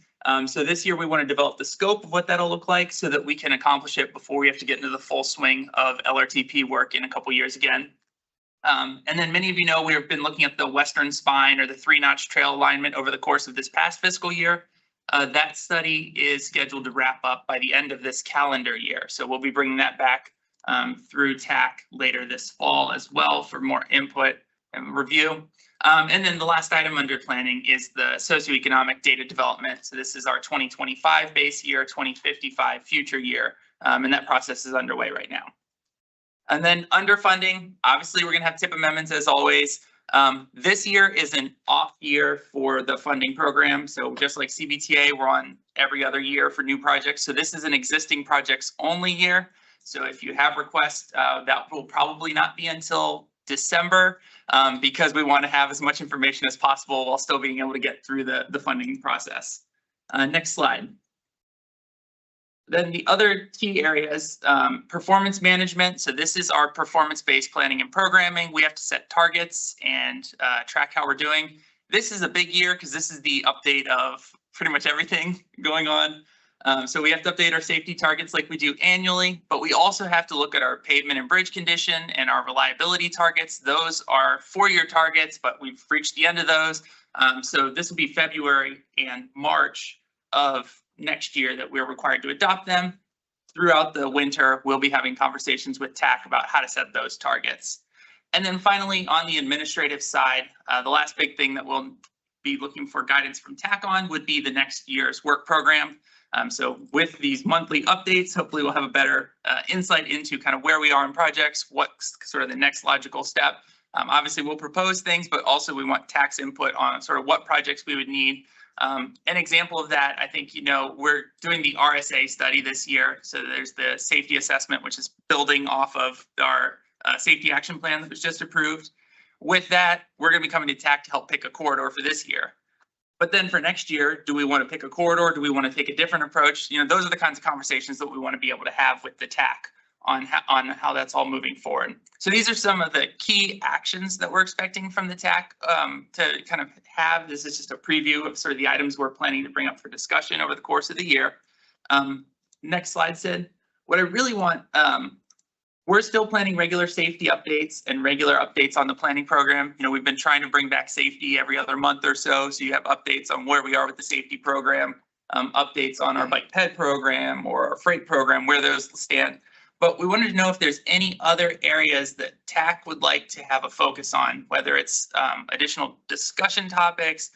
So this year we want to develop the scope of what that'll look like so that we can accomplish it before we have to get into the full swing of LRTP work in a couple years again. And then many of you know we've been looking at the western spine or the 3-notch trail alignment over the course of this past fiscal year. That study is scheduled to wrap up by the end of this calendar year. So we'll be bringing that back through TAC later this fall as well for more input and review. And then the last item under planning is the socioeconomic data development. So this is our 2025 base year, 2055 future year, and that process is underway right now. And then underfunding, obviously we're gonna have tip amendments as always. This year is an off year for the funding program. So just like CBTA, we're on every other year for new projects. So this is an existing projects only year. So if you have requests, that will probably not be until December because we want to have as much information as possible while still being able to get through the funding process. Next slide. Then the other key areas, performance management. So this is our performance-based planning and programming. We have to set targets and track how we're doing. This is a big year because this is the update of pretty much everything going on. So we have to update our safety targets like we do annually, but we also have to look at our pavement and bridge condition and our reliability targets. Those are 4-year targets, but we've reached the end of those. So this will be February and March of next year that we're required to adopt them. Throughout the winter, we'll be having conversations with TAC about how to set those targets. And then finally, on the administrative side, the last big thing that we'll be looking for guidance from TAC on would be the next year's work program. So with these monthly updates, hopefully we'll have a better insight into kind of where we are in projects, what's sort of the next logical step. Obviously, we'll propose things, but also we want TAC's input on sort of what projects we would need. An example of that, I think, you know, we're doing the RSA study this year. So there's the safety assessment, which is building off of our safety action plan that was just approved. With that, we're going to be coming to TAC to help pick a corridor for this year. But then for next year, do we want to pick a corridor? Do we want to take a different approach? You know, those are the kinds of conversations that we want to be able to have with the TAC on how that's all moving forward. So these are some of the key actions that we're expecting from the TAC to kind of have. This is just a preview of sort of the items we're planning to bring up for discussion over the course of the year. Next slide, Sid. What I really want, we're still planning regular safety updates and regular updates on the planning program. You know, we've been trying to bring back safety every other month or so. So you have updates on where we are with the safety program, updates on our bike ped program or our freight program, where those stand. But we wanted to know if there's any other areas that TAC would like to have a focus on, whether it's additional discussion topics,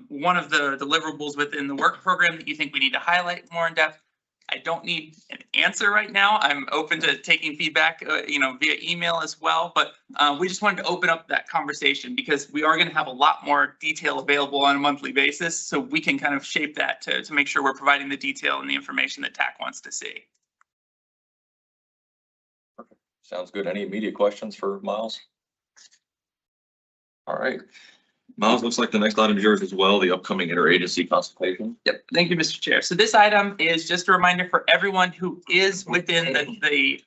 one of the deliverables within the work program that you think we need to highlight more in depth. I don't need an answer right now. I'm open to taking feedback, you know, via email as well. But we just wanted to open up that conversation because we are going to have a lot more detail available on a monthly basis. So we can kind of shape that to make sure we're providing the detail and the information that TAC wants to see. Sounds good. Any immediate questions for Miles? All right. Miles, looks like the next item is yours as well, the upcoming interagency consultation. Yep. Thank you, Mr. Chair. So this item is just a reminder for everyone who is within the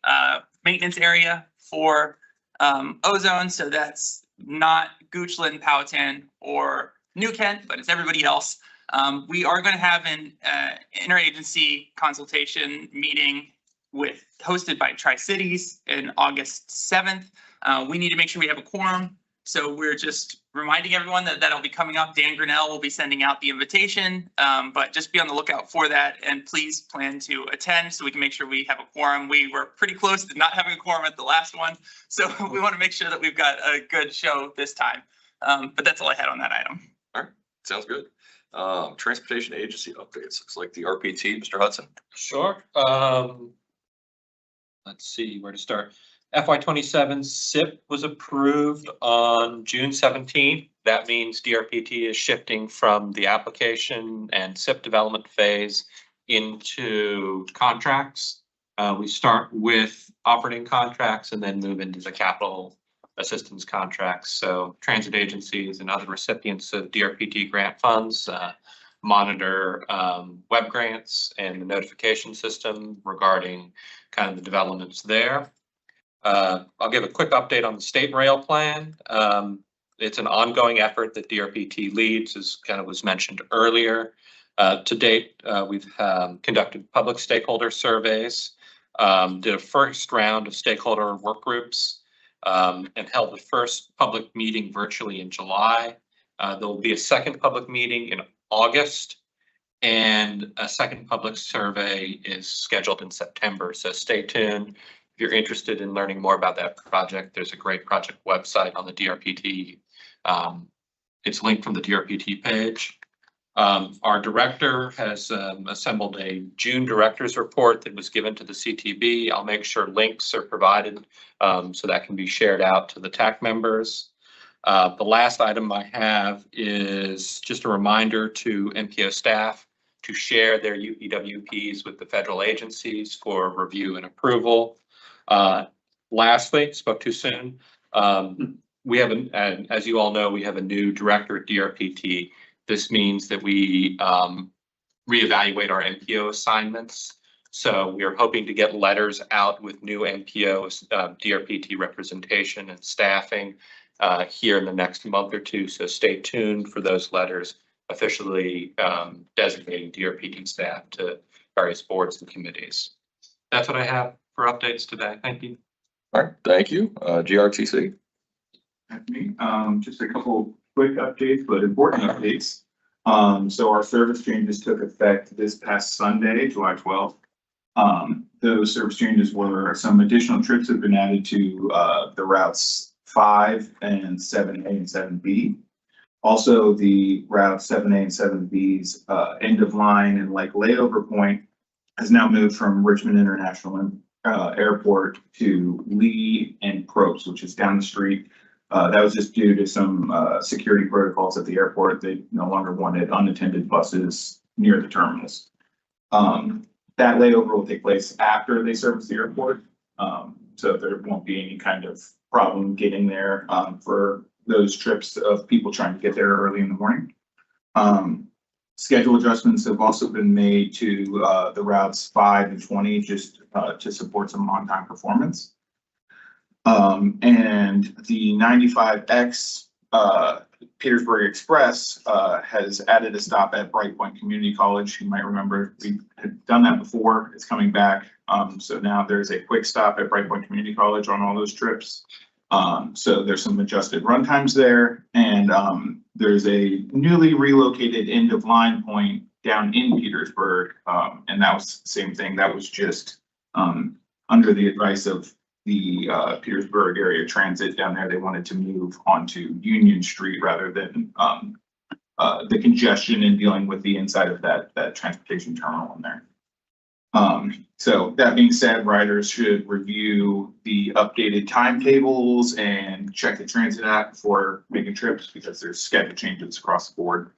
maintenance area for ozone. So that's not Goochland, Powhatan, or New Kent, but it's everybody else. We are going to have an interagency consultation meeting hosted by Tri-Cities on August 7th. We need to make sure we have a quorum. So we're just reminding everyone that that'll be coming up. Dan Grinnell will be sending out the invitation, but just be on the lookout for that. And please plan to attend so we can make sure we have a quorum. We were pretty close to not having a quorum at the last one. So we want to make sure that we've got a good show this time. But that's all I had on that item. All right, sounds good. Transportation agency updates. Looks like the RPT, Mr. Hudson. Sure. Let's see where to start. FY27 SIP was approved on June 17th. That means DRPT is shifting from the application and SIP development phase into contracts. We start with operating contracts and then move into the capital assistance contracts. So transit agencies and other recipients of DRPT grant funds monitor web grants and the notification system regarding kind of the developments there. I'll give a quick update on the state rail plan. It's an ongoing effort that DRPT leads, as kind of was mentioned earlier. To date, we've conducted public stakeholder surveys, did a first round of stakeholder work groups, and held the first public meeting virtually in July. There will be a second public meeting in August, and a second public survey is scheduled in September. So stay tuned. If you're interested in learning more about that project, there's a great project website on the DRPT. It's linked from the DRPT page. Our director has assembled a June director's report that was given to the CTB. I'll make sure links are provided so that can be shared out to the TAC members. The last item I have is just a reminder to MPO staff to share their UPWPs with the federal agencies for review and approval. Lastly, spoke too soon. We have, as you all know, we have a new director at DRPT. This means that we reevaluate our MPO assignments. So we are hoping to get letters out with new MPOs, DRPT representation and staffing here in the next month or two. So stay tuned for those letters officially designating DRPT staff to various boards and committees. That's what I have for updates today. Thank you. All right, thank you. GRTC. Just a couple quick updates, but important updates. So our service changes took effect this past Sunday, July 12th. Those service changes were some additional trips have been added to the routes 5 and 7A and 7B. Also, the route 7A and 7B's end of line and like layover point has now moved from Richmond International Airport to Lee and Probst, which is down the street. That was just due to some security protocols at the airport. They no longer wanted unattended buses near the terminals. That layover will take place after they service the airport. So there won't be any kind of problem getting there for those trips of people trying to get there early in the morning. Schedule adjustments have also been made to the routes 5 and 20 just to support some on-time performance. And the 95X Petersburg Express has added a stop at Bright Point Community College. You might remember we had done that before. It's coming back. So now there's a quick stop at Bright Point Community College on all those trips. So there's some adjusted run times there, and there's a newly relocated end of line point down in Petersburg. And that was the same thing. That was just under the advice of the Petersburg area transit down there. They wanted to move onto Union Street rather than the congestion and dealing with the inside of that transportation terminal in there. So that being said, riders should review the updated timetables and check the transit app before making trips because there's schedule changes across the board.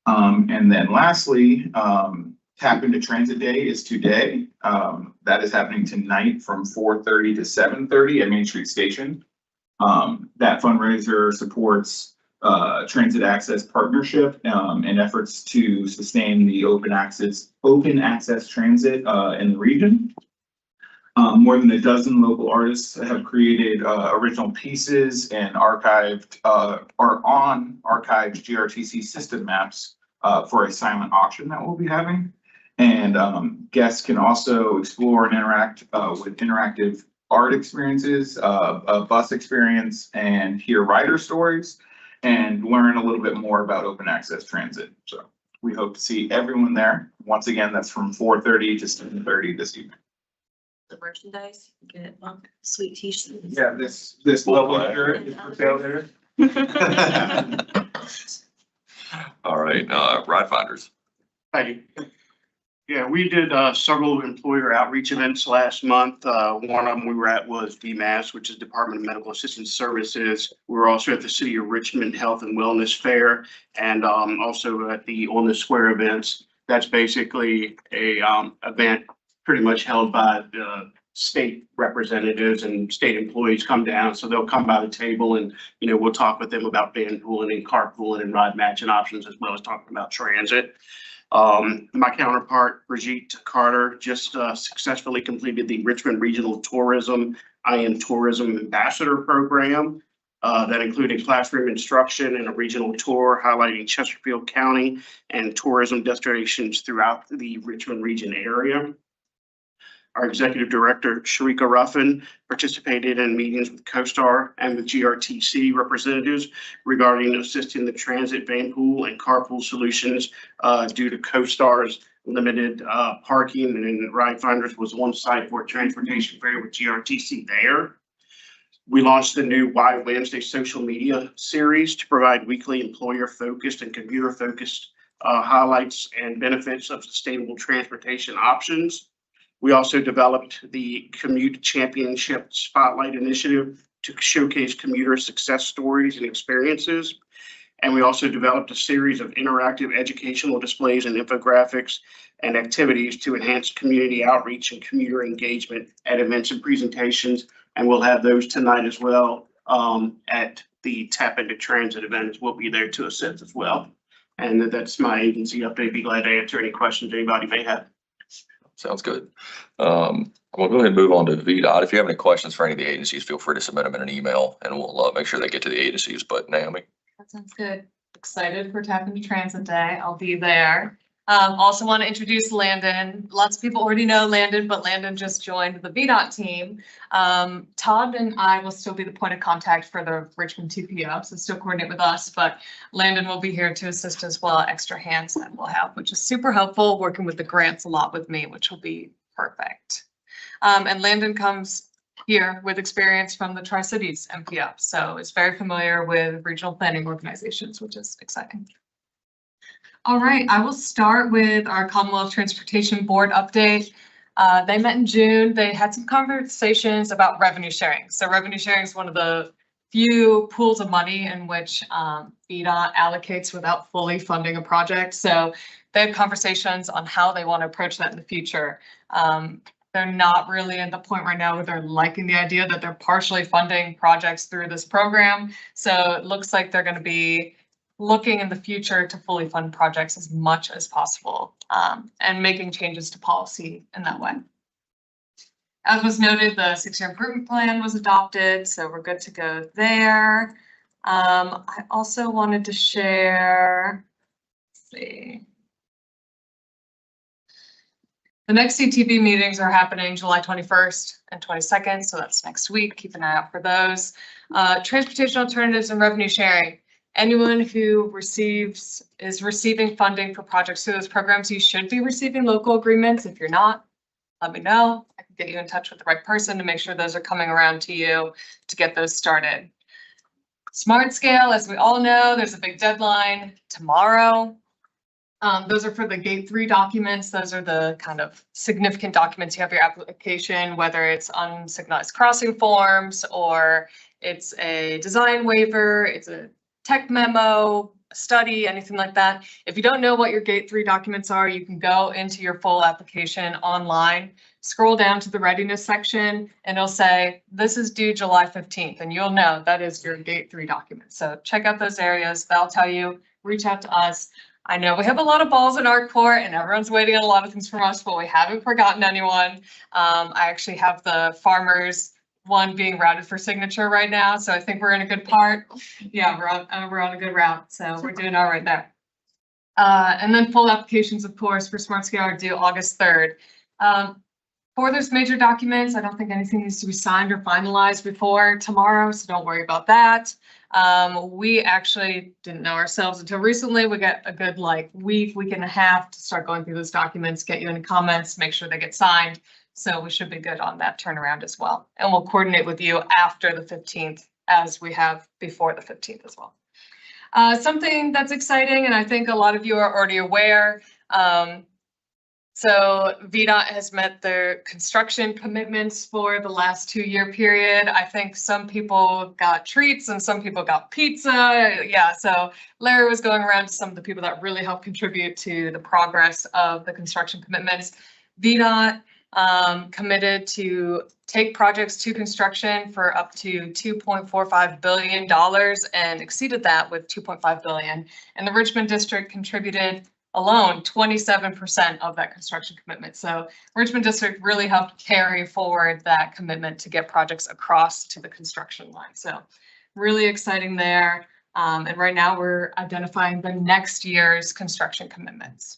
And then lastly, Tap into Transit Day is today. That is happening tonight from 4:30 to 7:30 at Main Street Station. That fundraiser supports Transit Access Partnership and efforts to sustain the open access transit in the region. More than a dozen local artists have created original pieces and archived archived GRTC system maps for a silent auction that we'll be having. And guests can also explore and interact with interactive art experiences, a bus experience, and hear rider stories, and learn a little bit more about open access transit. So we hope to see everyone there. Once again, that's from 4:30 to 7:30 this evening. The merchandise, get sweet t-shirts. Yeah, this lovely shirt is for sale there. All right, Ride Finders. Hi. Yeah, we did several employer outreach events last month. One of them we were at was DMAS, which is Department of Medical Assistance Services. We were also at the City of Richmond Health and Wellness Fair, and also at the On the Square events. That's basically a event pretty much held by the state representatives, and state employees come down. So they'll come by the table and, we'll talk with them about van pooling and carpooling and ride matching options, as well as talking about transit. My counterpart, Brigitte Carter, just successfully completed the Richmond Regional Tourism Tourism Ambassador Program. That included classroom instruction and a regional tour highlighting Chesterfield County and tourism destinations throughout the Richmond region area. Our executive director, Sharika Ruffin, participated in meetings with CoStar and with GRTC representatives regarding assisting the transit van pool and carpool solutions due to CoStar's limited parking, and Ride Finders was on site for a transportation fair with GRTC there. We launched the new Why Wednesday social media series to provide weekly employer-focused and commuter-focused highlights and benefits of sustainable transportation options. We also developed the Commute Championship Spotlight Initiative to showcase commuter success stories and experiences. And we also developed a series of interactive educational displays and infographics and activities to enhance community outreach and commuter engagement at events and presentations. And we'll have those tonight as well at the Tap Into Transit event. We'll be there to assist as well. And that's my agency update. Be glad to answer any questions anybody may have. Sounds good. We'll go ahead and move on to VDOT. If you have any questions for any of the agencies, feel free to submit them in an email, and we'll make sure they get to the agencies. But Naomi? That sounds good. Excited for Tap Into Transit Day. I'll be there. Also want to introduce Landon. Lots of people already know Landon, but Landon just joined the VDOT team. Todd and I will still be the point of contact for the Richmond TPO, so still coordinate with us, but Landon will be here to assist as well. Extra hands that we'll have, which is super helpful, working with the grants a lot with me, which will be perfect. And Landon comes here with experience from the Tri-Cities MPO, so is very familiar with regional planning organizations, which is exciting. All right, I will start with our Commonwealth Transportation Board update. They met in June. They had some conversations about revenue sharing. So revenue sharing is one of the few pools of money in which VDOT allocates without fully funding a project. So they had conversations on how they want to approach that in the future. They're not really at the point right now where they're liking the idea that they're partially funding projects through this program. So it looks like they're going to be looking in the future to fully fund projects as much as possible, and making changes to policy in that way. As was noted, the 6-year improvement plan was adopted, so we're good to go there. I also wanted to share, let's see. The next CTB meetings are happening July 21st and 22nd, so that's next week. Keep an eye out for those. Transportation alternatives and revenue sharing. Anyone who is receiving funding for projects through those programs, you should be receiving local agreements. If you're not, let me know. I can get you in touch with the right person to make sure those are coming around to you to get those started. Smart Scale, as we all know, there's a big deadline tomorrow. Those are for the Gate 3 documents. Those are the kind of significant documents you have your application, whether it's unsignalized crossing forms or it's a design waiver, it's a tech memo, a study, anything like that. If you don't know what your Gate 3 documents are, you can go into your full application online, scroll down to the readiness section, and it'll say, this is due July 15th, and you'll know that is your Gate 3 document. So check out those areas. That'll tell you, reach out to us. I know we have a lot of balls in our court and everyone's waiting on a lot of things from us, but we haven't forgotten anyone. I actually have the farmers one being routed for signature right now, so I think we're in a good part. Yeah, we're on a good route, so we're doing all right there. And then full applications, of course, for Smart Scale are due August 3rd. For those major documents, I don't think anything needs to be signed or finalized before tomorrow, so don't worry about that. We actually didn't know ourselves until recently. We got a good week and a half to start going through those documents, get you any comments, make sure they get signed. So we should be good on that turnaround as well. And we'll coordinate with you after the 15th as we have before the 15th as well. Something that's exciting, and I think a lot of you are already aware, so VDOT has met their construction commitments for the last 2-year period. I think some people got treats and some people got pizza. Yeah, so Larry was going around to some of the people that really helped contribute to the progress of the construction commitments. VDOT committed to take projects to construction for up to $2.45 billion and exceeded that with $2.5 billion. And the Richmond District contributed alone 27% of that construction commitment. So Richmond District really helped carry forward that commitment to get projects across to the construction line. So really exciting there. And right now we're identifying the next year's construction commitments.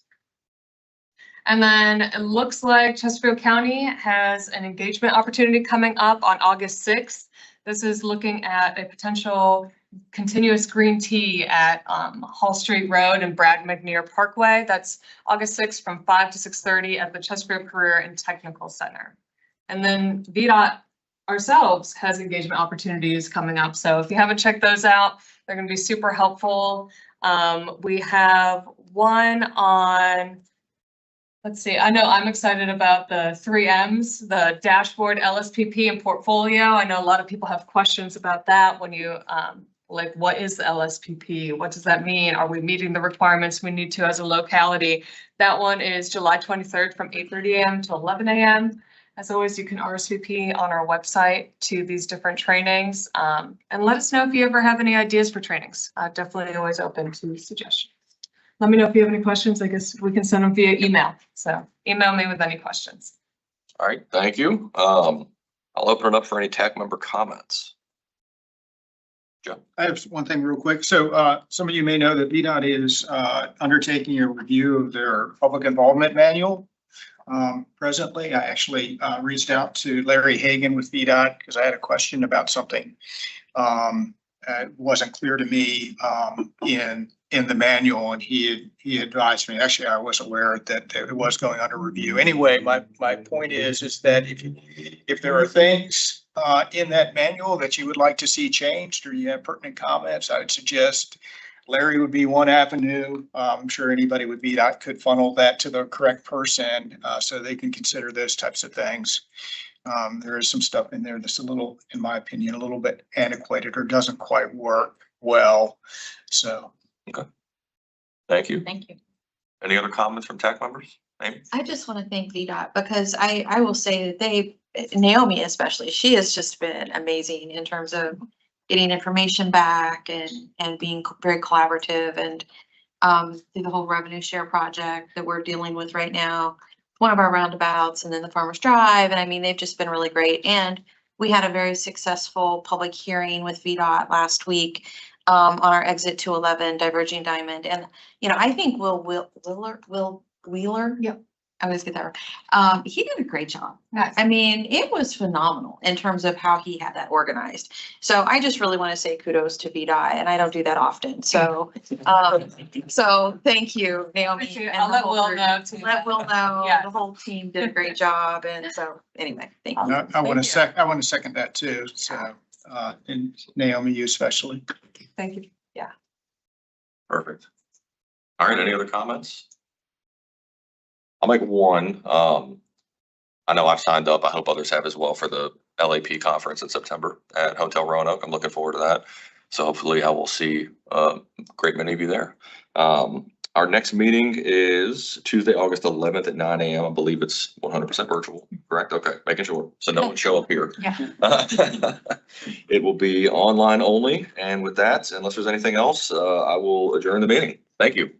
And then it looks like Chesterfield County has an engagement opportunity coming up on August 6th. This is looking at a potential continuous green tea at Hall Street Road and Brad McNear Parkway. That's August 6th from 5 to 6:30 at the Chesterfield Career and Technical Center. And then VDOT ourselves has engagement opportunities coming up. So if you haven't checked those out, they're going to be super helpful. We have one on, let's see, I know I'm excited about the 3 M's, the dashboard, LSPP, and portfolio. I know a lot of people have questions about that when you, what is the LSPP? What does that mean? Are we meeting the requirements we need to as a locality? That one is July 23rd from 8:30 a.m. to 11 a.m. As always, you can RSVP on our website to these different trainings. And let us know if you ever have any ideas for trainings. Definitely always open to suggestions. Let me know if you have any questions. I guess we can send them via email. So email me with any questions. All right, thank you. I'll open it up for any TAC member comments. Joe? I have one thing real quick. So some of you may know that VDOT is undertaking a review of their public involvement manual. Presently, I actually reached out to Larry Hagan with VDOT because I had a question about something. It wasn't clear to me in the manual, and he advised me. Actually, I was aware that it was going under review. Anyway, my point is that if there are things in that manual that you would like to see changed, or you have pertinent comments, I would suggest Larry would be one avenue. I'm sure anybody with VDOT could funnel that to the correct person so they can consider those types of things. There is some stuff in there that's a little, in my opinion, a little bit antiquated or doesn't quite work well. So. Okay. Thank you. Thank you. Any other comments from TAC members? Amy? I just want to thank VDOT because I will say that Naomi especially, she has just been amazing in terms of getting information back and being very collaborative, and through the whole revenue share project that we're dealing with right now, one of our roundabouts, and then the Farmers Drive. And I mean, they've just been really great. And we had a very successful public hearing with VDOT last week on our exit to 11 Diverging Diamond. And, you know, I think Will Wheeler. Yep. I always get that right. He did a great job. Nice. I mean, it was phenomenal in terms of how he had that organized. So I just really want to say kudos to VDOT, and I don't do that often. So, so thank you, Naomi. and I'll the let whole Will group. know too. Let Will know. Yes. The whole team did a great job. And so anyway, thank you. I want to second that too. So, and Naomi, you especially. Thank you. Perfect. All right, any other comments? I'll make one. I know I've signed up. I hope others have as well for the LAP conference in September at Hotel Roanoke. I'm looking forward to that. So hopefully I will see a great many of you there. Our next meeting is Tuesday, August 11th at 9 a.m. I believe it's 100% virtual, correct? Okay, making sure. So no one show up here. Yeah. It will be online only. And with that, unless there's anything else, I will adjourn the meeting. Thank you.